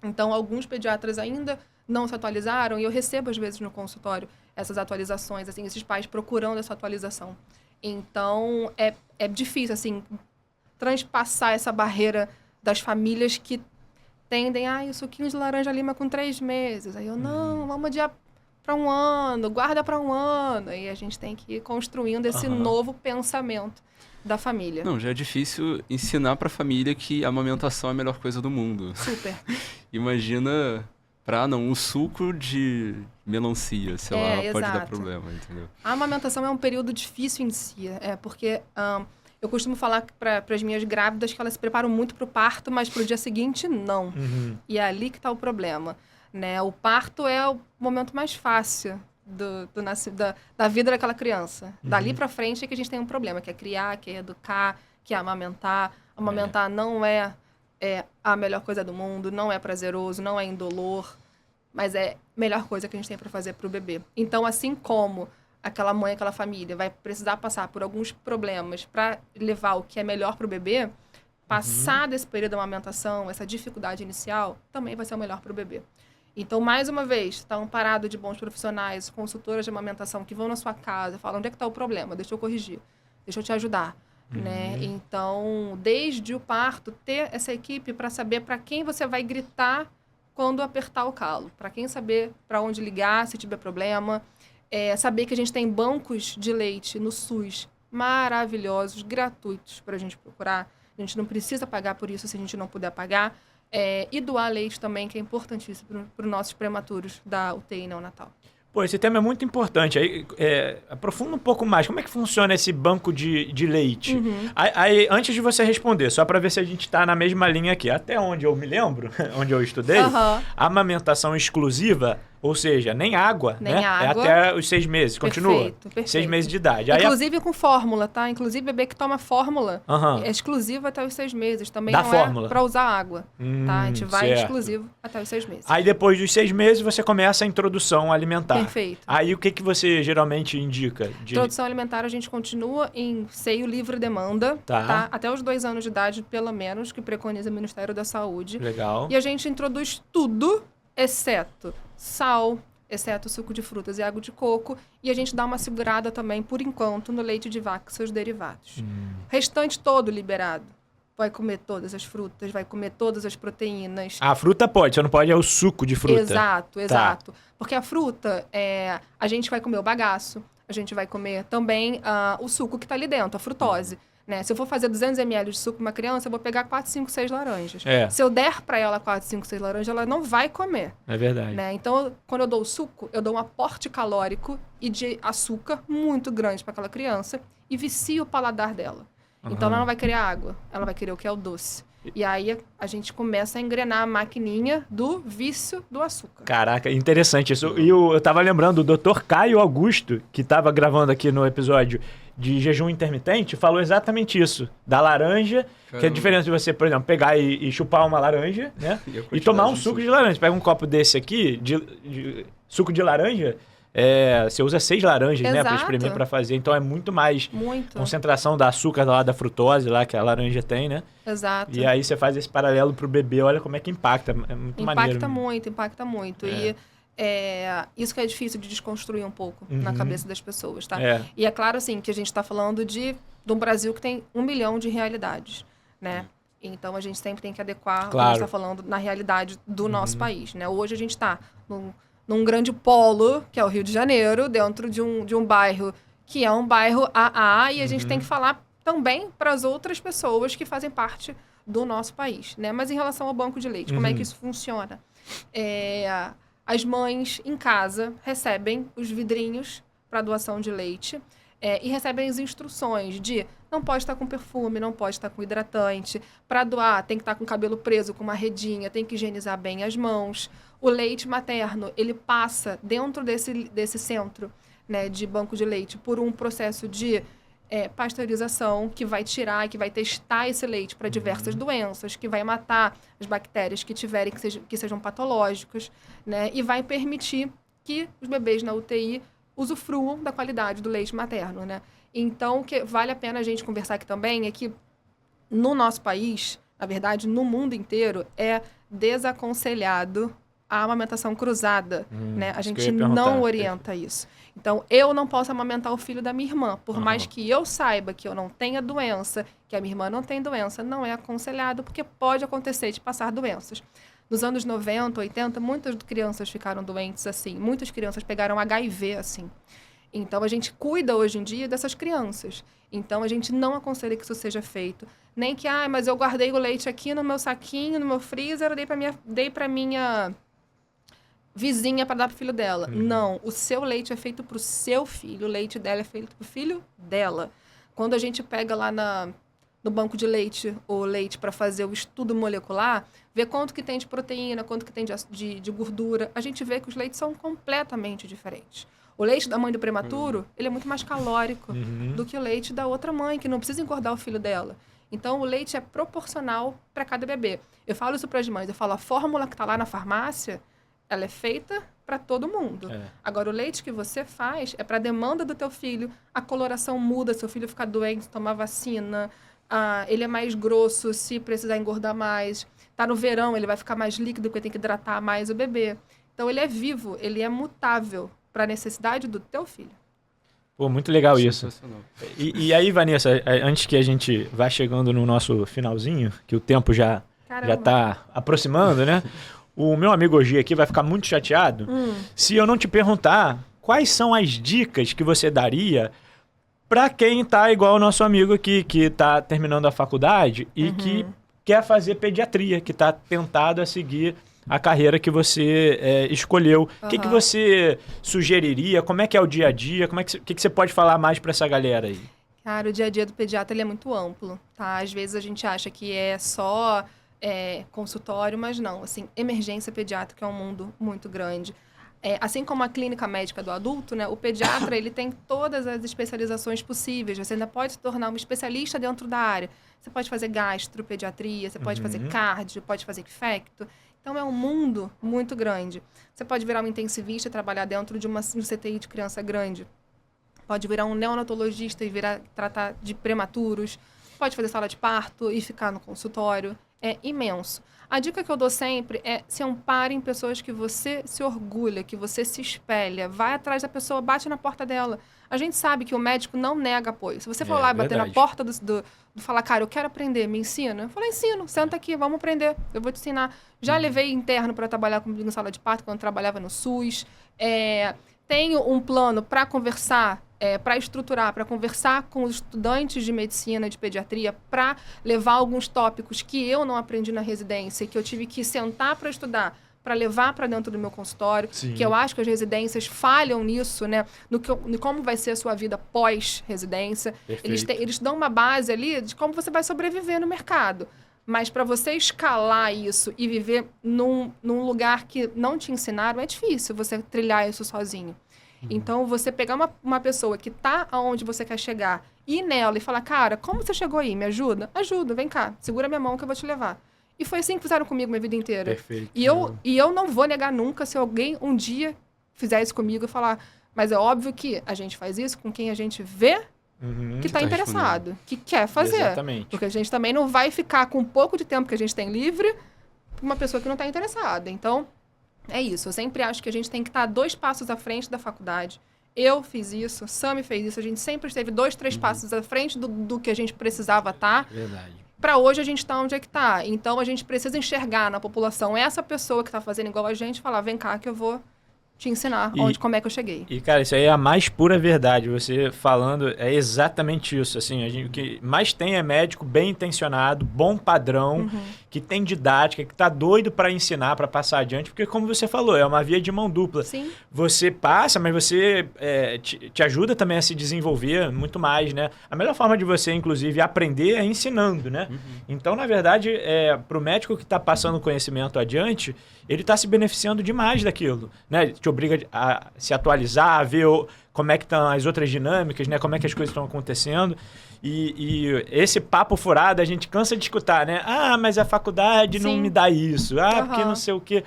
Speaker 3: Então, alguns pediatras ainda não se atualizaram e eu recebo, às vezes, no consultório essas atualizações, assim, esses pais procurando essa atualização. Então, é difícil, assim, transpassar essa barreira das famílias que tendem, o suquinho de laranja-lima com 3 meses. Aí eu, não, vamos adiar para 1 ano, guarda para 1 ano. E a gente tem que ir construindo esse novo pensamento da família.
Speaker 2: Não, já é difícil ensinar para a família que a amamentação é a melhor coisa do mundo.
Speaker 3: Super.
Speaker 2: Imagina o suco de melancia, sei lá, pode dar problema, entendeu?
Speaker 3: A amamentação é um período difícil em si, porque eu costumo falar para as minhas grávidas que elas se preparam muito para o parto, mas para o dia seguinte, não. E é ali que está o problema, né? O parto é o momento mais fácil da vida daquela criança. Dali para frente é que a gente tem um problema, que é criar, que é educar, que é amamentar. Amamentar não é a melhor coisa do mundo, não é prazeroso, não é indolor, mas é a melhor coisa que a gente tem para fazer para o bebê. Então, assim como aquela mãe, aquela família vai precisar passar por alguns problemas para levar o que é melhor para o bebê, passar desse período de amamentação, essa dificuldade inicial, também vai ser o melhor para o bebê. Então, mais uma vez, está amparado de bons profissionais, consultoras de amamentação que vão na sua casa, falam, onde é que está o problema? Deixa eu corrigir, deixa eu te ajudar. Né? Então, desde o parto, ter essa equipe para saber para quem você vai gritar quando apertar o calo, para quem saber para onde ligar se tiver problema, saber que a gente tem bancos de leite no SUS maravilhosos, gratuitos para a gente procurar, a gente não precisa pagar por isso se a gente não puder pagar, e doar leite também, que é importantíssimo para os nossos prematuros da UTI neonatal.
Speaker 1: Pô, esse tema é muito importante. Aí, aprofunda um pouco mais. Como é que funciona esse banco de leite? Aí, antes de você responder, só para ver se a gente está na mesma linha aqui. Até onde eu me lembro, onde eu estudei, a amamentação exclusiva, ou seja, nem água,
Speaker 3: nem
Speaker 1: né?
Speaker 3: água.
Speaker 1: É até os 6 meses. Continua?
Speaker 3: Perfeito.
Speaker 1: 6 meses de idade.
Speaker 3: Inclusive com fórmula, tá? Inclusive bebê que toma fórmula é exclusivo até os 6 meses. Também
Speaker 1: da
Speaker 3: não
Speaker 1: fórmula.
Speaker 3: É para usar água, tá? A gente vai
Speaker 1: certo.
Speaker 3: exclusivo até os 6 meses.
Speaker 1: Aí depois dos 6 meses você começa a introdução alimentar.
Speaker 3: Perfeito.
Speaker 1: Aí o que você geralmente indica?
Speaker 3: Introdução alimentar a gente continua em seio livre demanda, tá? Até os 2 anos de idade, pelo menos, que preconiza o Ministério da Saúde.
Speaker 1: Legal.
Speaker 3: E a gente introduz tudo, exceto sal, exceto suco de frutas e água de coco. E a gente dá uma segurada também, por enquanto, no leite de vaca e seus derivados. O restante todo liberado. Vai comer todas as frutas, vai comer todas as proteínas.
Speaker 1: A fruta pode, só não pode é o suco de fruta.
Speaker 3: Exato. Porque a fruta, a gente vai comer o bagaço, a gente vai comer também o suco que está ali dentro, a frutose. Né? Se eu for fazer 200 ml de suco para uma criança, eu vou pegar 4, 5, 6 laranjas. Se eu der para ela 4, 5, 6 laranjas, ela não vai comer.
Speaker 1: É verdade.
Speaker 3: Né? Então, quando eu dou o suco, eu dou um aporte calórico e de açúcar muito grande para aquela criança e vicio o paladar dela. Então, ela não vai querer água, ela vai querer o que é o doce. E aí, a gente começa a engrenar a maquininha do vício do açúcar.
Speaker 1: Caraca, interessante isso. E eu tava lembrando, o Dr. Caio Augusto, que tava gravando aqui no episódio de jejum intermitente, falou exatamente isso. Da laranja, que é a diferença de você, por exemplo, pegar e chupar uma laranja, né? E tomar um suco de laranja. Pega um copo desse aqui, de suco de laranja... você usa 6 laranjas, né, para espremer, para fazer. Então é muito mais concentração da açúcar lá, da frutose lá que a laranja tem, né?
Speaker 3: Exato.
Speaker 1: E aí você faz esse paralelo pro bebê, olha como é que impacta. É muito maneiro.
Speaker 3: Impacta muito. E isso que é difícil de desconstruir um pouco na cabeça das pessoas, tá? E é claro, assim, que a gente está falando de um Brasil que tem 1 milhão de realidades, né? Então a gente sempre tem que adequar o que a gente está falando na realidade do nosso país, né? Hoje a gente está num grande polo, que é o Rio de Janeiro, dentro de um bairro que é um bairro AA, e a gente tem que falar também para as outras pessoas que fazem parte do nosso país, né? Mas em relação ao banco de leite, como é que isso funciona? As mães em casa recebem os vidrinhos para doação de leite e recebem as instruções de não pode estar com perfume, não pode estar com hidratante. Para doar, tem que estar com o cabelo preso, com uma redinha, tem que higienizar bem as mãos. O leite materno, ele passa dentro desse centro, né, de banco de leite por um processo de pasteurização que vai tirar, que vai testar esse leite para diversas doenças, que vai matar as bactérias que tiverem que sejam patológicas, né, e vai permitir que os bebês na UTI usufruam da qualidade do leite materno, né? Então, o que vale a pena a gente conversar aqui também é que no nosso país, na verdade, no mundo inteiro, é desaconselhado a amamentação cruzada, né? A gente não orienta isso. Então, eu não posso amamentar o filho da minha irmã. Por mais que eu saiba que eu não tenha doença, que a minha irmã não tem doença, não é aconselhado, porque pode acontecer de passar doenças. Nos anos 90, 80, muitas crianças ficaram doentes assim. Muitas crianças pegaram HIV assim. Então, a gente cuida hoje em dia dessas crianças. Então, a gente não aconselha que isso seja feito. Nem que, mas eu guardei o leite aqui no meu saquinho, no meu freezer, eu dei para minha vizinha para dar pro filho dela. Não, o seu leite é feito pro seu filho, o leite dela é feito pro filho dela. Quando a gente pega lá no banco de leite o leite para fazer o estudo molecular, vê quanto que tem de proteína, quanto que tem de gordura, a gente vê que os leites são completamente diferentes. O leite da mãe do prematuro, ele é muito mais calórico do que o leite da outra mãe, que não precisa engordar o filho dela. Então, o leite é proporcional para cada bebê. Eu falo isso para as mães, eu falo, a fórmula que está lá na farmácia, ela é feita para todo mundo. Agora, o leite que você faz é para a demanda do teu filho, a coloração muda, seu filho fica doente, tomar vacina, ele é mais grosso se precisar engordar mais. Tá no verão, ele vai ficar mais líquido porque tem que hidratar mais o bebê. Então, ele é vivo, ele é mutável para a necessidade do teu filho.
Speaker 1: Pô, muito legal isso. E aí, Vanessa, antes que a gente vá chegando no nosso finalzinho, que o tempo já tá aproximando, né? O meu amigo Ogi aqui vai ficar muito chateado se eu não te perguntar quais são as dicas que você daria para quem tá igual o nosso amigo aqui, que tá terminando a faculdade e que quer fazer pediatria, que tá tentado a seguir a carreira que você escolheu. O que você sugeriria? Como é que é o dia a dia? O que você pode falar mais para essa galera aí?
Speaker 3: Cara, o dia a dia do pediatra ele é muito amplo, tá? Às vezes a gente acha que é só consultório, mas não. Assim, emergência pediátrica é um mundo muito grande. Assim como a clínica médica do adulto, né? O pediatra ele tem todas as especializações possíveis. Você ainda pode se tornar um especialista dentro da área. Você pode fazer gastropediatria, você pode fazer cardio, pode fazer infecto. Então, é um mundo muito grande. Você pode virar um intensivista e trabalhar dentro de um CTI de criança grande. Pode virar um neonatologista e tratar de prematuros. Pode fazer sala de parto e ficar no consultório. É imenso. A dica que eu dou sempre é se ampare em pessoas que você se orgulha, que você se espelha. Vai atrás da pessoa, bate na porta dela. A gente sabe que o médico não nega apoio. Se você for lá e bater na porta do falar, cara, eu quero aprender, me ensina. Eu falo, ensino, senta aqui, vamos aprender. Eu vou te ensinar. Já levei interno para trabalhar comigo em sala de parto, quando eu trabalhava no SUS. Tenho um plano para conversar, para estruturar, para conversar com os estudantes de medicina, de pediatria, para levar alguns tópicos que eu não aprendi na residência, que eu tive que sentar para estudar, para levar para dentro do meu consultório, que eu acho que as residências falham nisso, né? No como vai ser a sua vida pós-residência. Eles dão uma base ali de como você vai sobreviver no mercado. Mas para você escalar isso e viver num lugar que não te ensinaram, é difícil você trilhar isso sozinho. Então, você pegar uma pessoa que está aonde você quer chegar, ir nela e falar, cara, como você chegou aí? Me ajuda? Ajuda, vem cá, segura minha mão que eu vou te levar. E foi assim que fizeram comigo minha vida inteira.
Speaker 1: Perfeito.
Speaker 3: E eu não vou negar nunca se alguém um dia fizer isso comigo e falar, mas é óbvio que a gente faz isso com quem a gente vê que está interessado, que quer fazer.
Speaker 1: Exatamente.
Speaker 3: Porque a gente também não vai ficar com um pouco de tempo que a gente tem livre com uma pessoa que não está interessada. Então, é isso. Eu sempre acho que a gente tem que estar 2 passos à frente da faculdade. Eu fiz isso, Sami fez isso. A gente sempre esteve 2, 3 passos à frente do que a gente precisava estar.
Speaker 1: Verdade.
Speaker 3: Para hoje a gente está onde é que está. Então, a gente precisa enxergar na população essa pessoa que está fazendo igual a gente e falar, vem cá que eu vou te ensinar como é que eu cheguei.
Speaker 1: E, cara, isso aí é a mais pura verdade. Você falando, é exatamente isso. Assim, o que mais tem é médico bem intencionado, bom padrão, que tem didática, que tá doido para ensinar, para passar adiante. Porque, como você falou, é uma via de mão dupla.
Speaker 3: Sim.
Speaker 1: Você passa, mas você te ajuda também a se desenvolver muito mais, né? A melhor forma de você, inclusive, aprender é ensinando, né? Então, na verdade, para o médico que está passando o conhecimento adiante, ele está se beneficiando demais daquilo, né? Te obriga a se atualizar, a ver como é que estão as outras dinâmicas, né? Como é que as coisas estão acontecendo. E esse papo furado a gente cansa de escutar, né? Ah, mas a faculdade não me dá isso. Ah, porque não sei o quê.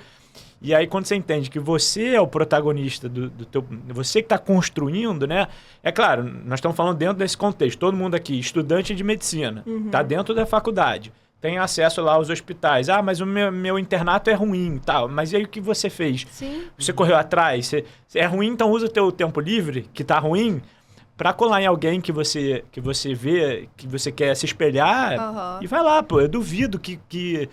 Speaker 1: E aí, quando você entende que você é o protagonista do teu... Você que está construindo, né? É claro, nós estamos falando dentro desse contexto. Todo mundo aqui, estudante de medicina, está dentro da faculdade. Tem acesso lá aos hospitais. Ah, mas o meu internato é ruim, tal. Mas e aí o que você fez?
Speaker 3: Sim.
Speaker 1: Você correu atrás? É ruim, então usa o teu tempo livre, que tá ruim, para colar em alguém que você vê, que você quer se espelhar, e vai lá, pô. Eu duvido que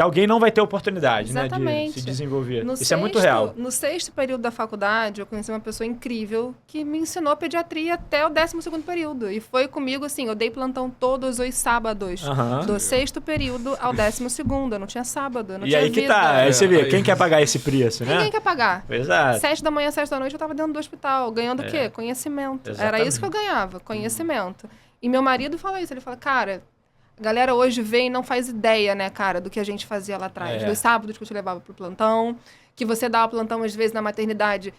Speaker 1: alguém não vai ter oportunidade, né, de se desenvolver. Isso é muito real.
Speaker 3: No 6º período da faculdade, eu conheci uma pessoa incrível que me ensinou pediatria até o 12º período. E foi comigo, assim, eu dei plantão todos os sábados. Do 6º período ao 12º. Eu não tinha sábado, eu não tinha vida.
Speaker 1: E aí que tá, aí você vê, quem quer pagar esse preço, né?
Speaker 3: Ninguém quer pagar.
Speaker 1: Exato.
Speaker 3: 7 da manhã, 7 da noite, eu tava dentro do hospital, ganhando o quê? Conhecimento.
Speaker 1: Exatamente.
Speaker 3: Era isso que eu ganhava, conhecimento. E meu marido fala isso, ele fala, cara... A galera hoje vem e não faz ideia, né, cara, do que a gente fazia lá atrás. Dos sábados que eu te levava pro plantão, que você dava plantão, às vezes, na maternidade,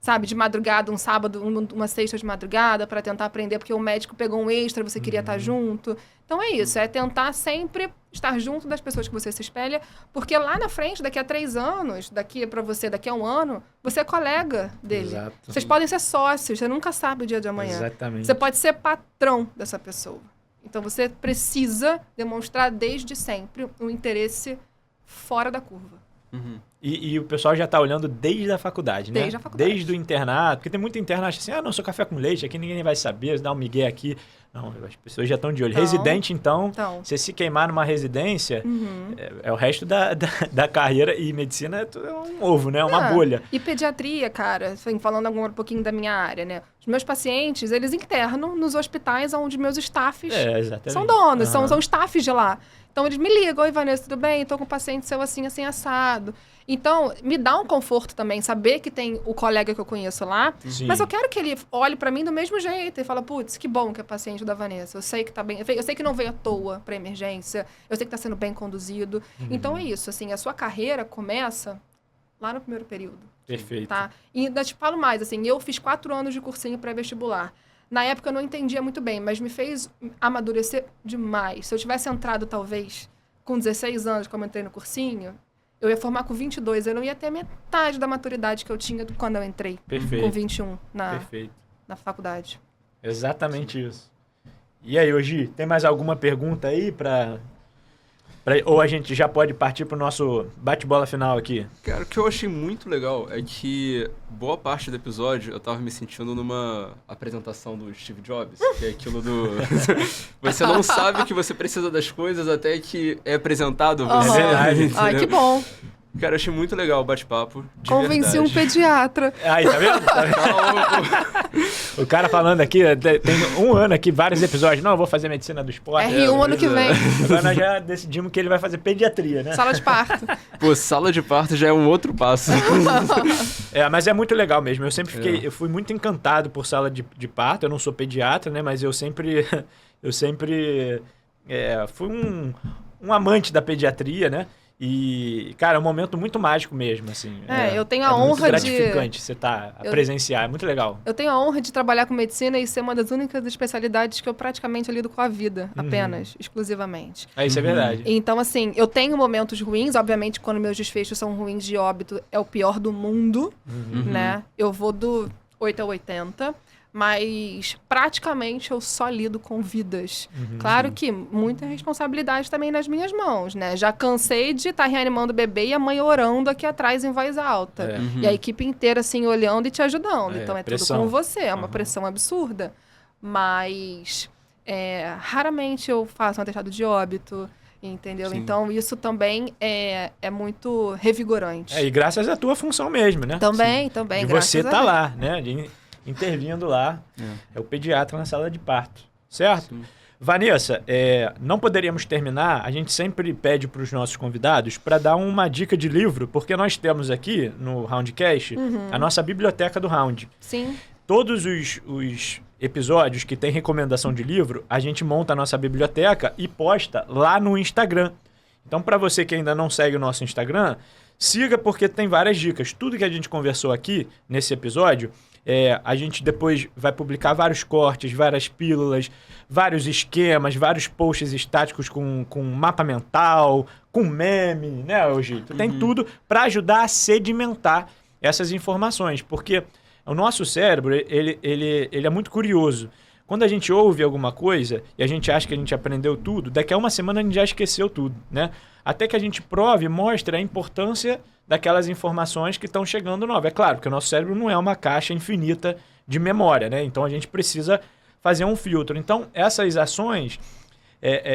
Speaker 3: sabe, de madrugada, um sábado, uma sexta de madrugada, para tentar aprender, porque o médico pegou um extra, você queria estar junto. Então é isso, é tentar sempre estar junto das pessoas que você se espelha, porque lá na frente, daqui a 3 anos, daqui a 1 ano, você é colega dele.
Speaker 1: Exato.
Speaker 3: Vocês podem ser sócios, você nunca sabe o dia de amanhã.
Speaker 1: Exatamente.
Speaker 3: Você pode ser patrão dessa pessoa. Então, você precisa demonstrar desde sempre um interesse fora da curva.
Speaker 1: E o pessoal já está olhando desde a faculdade, né?
Speaker 3: Desde a faculdade.
Speaker 1: Desde o internato. Porque tem muito interno que acha assim, não, sou café com leite, aqui ninguém vai saber, dá um migué aqui. Não, as pessoas já estão de olho.
Speaker 3: Então,
Speaker 1: Residente, então,
Speaker 3: então.
Speaker 1: você se queimar numa residência, é o resto da carreira. E medicina é um ovo, né? Uma bolha.
Speaker 3: E pediatria, cara, assim, falando agora um pouquinho da minha área, né? Os meus pacientes, eles internam nos hospitais onde meus staffs são donos, são staffs de lá. Então, eles me ligam: oi, Vanessa, tudo bem? Estou com um paciente seu assim, assim, assado. Então, me dá um conforto também saber que tem o colega que eu conheço lá, mas eu quero que ele olhe pra mim do mesmo jeito e fala: putz, que bom que é paciente da Vanessa. Eu sei que tá bem, eu sei que não veio à toa pra emergência, eu sei que tá sendo bem conduzido. Então, é isso, assim, a sua carreira começa lá no primeiro período.
Speaker 1: Perfeito.
Speaker 3: Tá? E ainda te falo mais, assim, eu fiz 4 anos de cursinho pré-vestibular. Na época eu não entendia muito bem, mas me fez amadurecer demais. Se eu tivesse entrado, talvez, com 16 anos, como eu entrei no cursinho, eu ia formar com 22, eu não ia ter metade da maturidade que eu tinha quando eu entrei.
Speaker 1: Perfeito.
Speaker 3: Com 21
Speaker 1: Perfeito.
Speaker 3: na faculdade.
Speaker 1: Exatamente isso. E aí, Ogi, tem mais alguma pergunta aí ou a gente já pode partir pro nosso bate-bola final aqui?
Speaker 2: Cara, o que eu achei muito legal é que boa parte do episódio eu tava me sentindo numa apresentação do Steve Jobs, que é aquilo do... Você não sabe que você precisa das coisas até que é apresentado. Você...
Speaker 3: Ai, que bom.
Speaker 2: Cara, eu achei muito legal o bate-papo, de
Speaker 3: Convenci
Speaker 2: verdade.
Speaker 3: um pediatra.
Speaker 1: Aí, tá vendo? O cara falando aqui, tem um ano aqui, vários episódios. Não, eu vou fazer medicina do esporte.
Speaker 3: R1 ano que vem.
Speaker 1: Agora nós já decidimos que ele vai fazer pediatria, né?
Speaker 3: Sala de parto.
Speaker 2: Pô, sala de parto já é um outro passo.
Speaker 1: Mas é muito legal mesmo. Eu fui muito encantado por sala de parto. Eu não sou pediatra, né? Mas eu sempre fui um amante da pediatria, né? E, cara, é um momento muito mágico mesmo, assim.
Speaker 3: Eu tenho a honra
Speaker 1: muito gratificante você presenciar, é muito legal.
Speaker 3: Eu tenho a honra de trabalhar com medicina e ser uma das únicas especialidades que eu praticamente lido com a vida, apenas, exclusivamente.
Speaker 1: Isso é verdade.
Speaker 3: Então, assim, eu tenho momentos ruins, obviamente, quando meus desfechos são ruins de óbito, é o pior do mundo, né? Eu vou do 8 a 80, mas praticamente eu só lido com vidas. Claro que muita responsabilidade também nas minhas mãos, né? Já cansei de estar reanimando o bebê e a mãe orando aqui atrás em voz alta. E a equipe inteira, assim, olhando e te ajudando. Então, é pressão. Tudo com você. É uma pressão absurda. Mas, raramente eu faço um atestado de óbito, entendeu? Sim. Então, isso também é muito revigorante.
Speaker 1: E graças à tua função mesmo, né?
Speaker 3: Também.
Speaker 1: E você tá lá, né? Intervindo lá, é o pediatra na sala de parto, certo? Sim. Vanessa, não poderíamos terminar, a gente sempre pede para os nossos convidados para dar uma dica de livro, porque nós temos aqui no Roundcast a nossa biblioteca do Round.
Speaker 3: Sim.
Speaker 1: Todos os episódios que tem recomendação de livro, a gente monta a nossa biblioteca e posta lá no Instagram. Então, para você que ainda não segue o nosso Instagram, siga, porque tem várias dicas. Tudo que a gente conversou aqui nesse episódio, a gente depois vai publicar vários cortes, várias pílulas, vários esquemas, vários posts estáticos com mapa mental, com meme, né, Ogito? Tem tudo para ajudar a sedimentar essas informações, porque o nosso cérebro, ele é muito curioso. Quando a gente ouve alguma coisa e a gente acha que a gente aprendeu tudo, daqui a uma semana a gente já esqueceu tudo, né? Até que a gente prove e mostre a importância daquelas informações que estão chegando novas. É claro que o nosso cérebro não é uma caixa infinita de memória, né? Então a gente precisa fazer um filtro. Então essas ações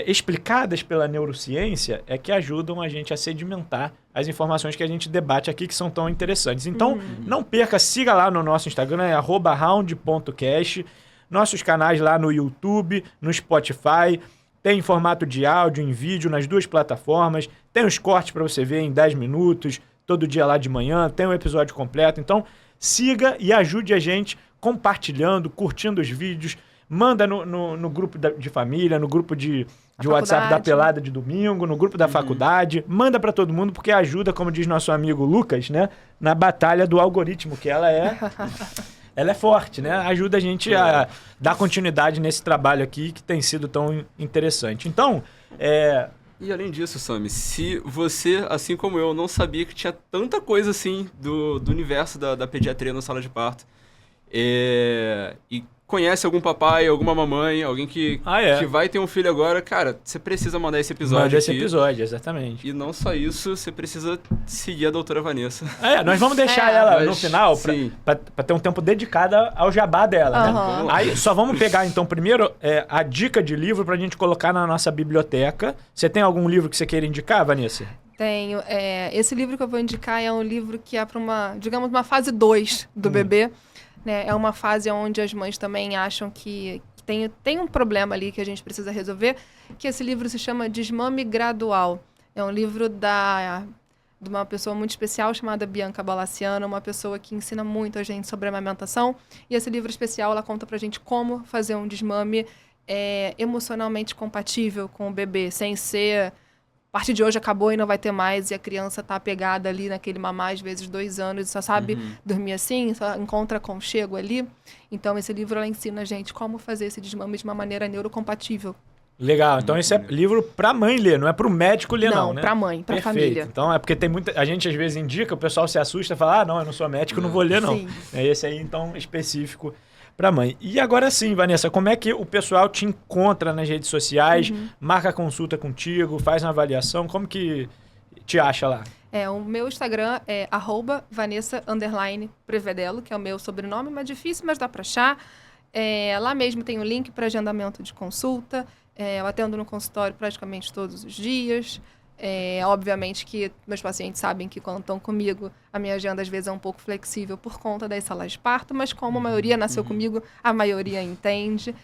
Speaker 1: explicadas pela neurociência é que ajudam a gente a sedimentar as informações que a gente debate aqui, que são tão interessantes. Então não perca, siga lá no nosso Instagram, é @round.cast. Nossos canais lá no YouTube, no Spotify, tem em formato de áudio, em vídeo, nas duas plataformas. Tem os cortes para você ver em 10 minutos, todo dia lá de manhã, tem um episódio completo. Então, siga e ajude a gente compartilhando, curtindo os vídeos. Manda no grupo de família, no grupo de WhatsApp da Pelada de domingo, no grupo da faculdade. Manda para todo mundo, porque ajuda, como diz nosso amigo Lucas, né, na batalha do algoritmo, que ela é forte, né? Ajuda a gente a dar continuidade nesse trabalho aqui que tem sido tão interessante. Então,
Speaker 2: E além disso, Sami, se você, assim como eu, não sabia que tinha tanta coisa assim do universo da pediatria na sala de parto, e conhece algum papai, alguma mamãe, alguém que vai ter um filho agora, cara, você precisa mandar esse episódio.
Speaker 1: Manda esse episódio, exatamente.
Speaker 2: E não só isso, você precisa seguir a doutora Vanessa.
Speaker 1: Nós vamos deixar ela no final pra ter um tempo dedicado ao jabá dela, né? Aí só vamos pegar então primeiro a dica de livro pra gente colocar na nossa biblioteca. Você tem algum livro que você queira indicar, Vanessa?
Speaker 3: Tenho. Esse livro que eu vou indicar é um livro que é para uma fase 2 do bebê. Né? É uma fase onde as mães também acham que tem um problema ali que a gente precisa resolver, que esse livro se chama Desmame Gradual. É um livro de uma pessoa muito especial chamada Bianca Balaciano, uma pessoa que ensina muito a gente sobre a amamentação. E esse livro especial, ela conta pra gente como fazer um desmame emocionalmente compatível com o bebê, sem ser... A partir de hoje acabou e não vai ter mais, e a criança está apegada ali naquele mamar, às vezes 2 anos, e só sabe dormir assim, só encontra aconchego ali. Então, esse livro ela ensina a gente como fazer esse desmame de uma maneira neurocompatível.
Speaker 1: Legal, então esse é livro para mãe ler, não é para o médico ler não, né?
Speaker 3: Não, para mãe, para família.
Speaker 1: Então é porque tem muita... A gente às vezes indica, o pessoal se assusta e fala, não, eu não sou médico, não vou ler não. Sim. É esse aí, então, específico para mãe. E agora sim, Vanessa, como é que o pessoal te encontra nas redes sociais, marca consulta contigo, faz uma avaliação, como que te acha lá?
Speaker 3: O meu Instagram é @Vanessa_Prevedelo, que é o meu sobrenome, mas difícil, mas dá para achar. Lá mesmo tem o link para agendamento de consulta. Eu atendo no consultório praticamente todos os dias. Obviamente que meus pacientes sabem que quando estão comigo, a minha agenda às vezes é um pouco flexível por conta das salas de parto, mas como a maioria nasceu comigo, a maioria entende.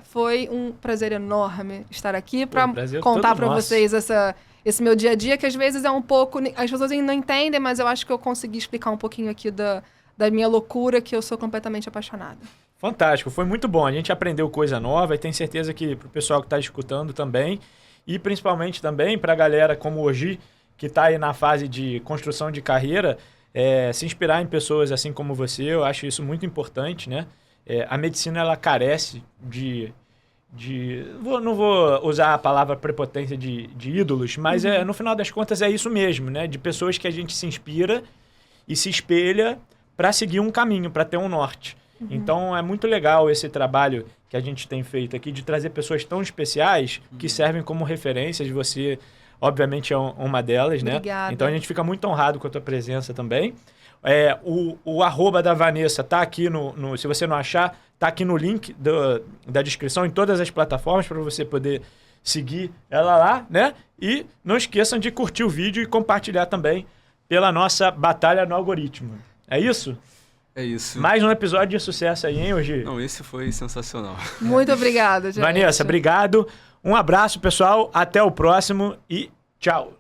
Speaker 3: Foi um prazer enorme estar aqui para contar para vocês esse meu dia a dia, que às vezes é um pouco... As pessoas ainda não entendem, mas eu acho que eu consegui explicar um pouquinho aqui da minha loucura, que eu sou completamente apaixonada.
Speaker 1: Fantástico, foi muito bom. A gente aprendeu coisa nova e tenho certeza que para o pessoal que está escutando também, e principalmente também para a galera como hoje, que está aí na fase de construção de carreira, se inspirar em pessoas assim como você, eu acho isso muito importante, né? A medicina, ela carece não vou usar a palavra prepotência de ídolos, mas no final das contas é isso mesmo, né? De pessoas que a gente se inspira e se espelha para seguir um caminho, para ter um norte. Então é muito legal esse trabalho que a gente tem feito aqui de trazer pessoas tão especiais que servem como referências. Você, obviamente, é uma delas, né?
Speaker 3: Obrigada.
Speaker 1: Então a gente fica muito honrado com a tua presença também. O @ da Vanessa tá aqui se você não achar, tá aqui no link da descrição em todas as plataformas para você poder seguir ela lá, né? E não esqueçam de curtir o vídeo e compartilhar também pela nossa batalha no algoritmo. É isso?
Speaker 2: É isso.
Speaker 1: Mais um episódio de sucesso aí, hein, hoje?
Speaker 2: Não, esse foi sensacional.
Speaker 3: Muito obrigada, gente.
Speaker 1: Vanessa, obrigado. Um abraço, pessoal. Até o próximo e tchau.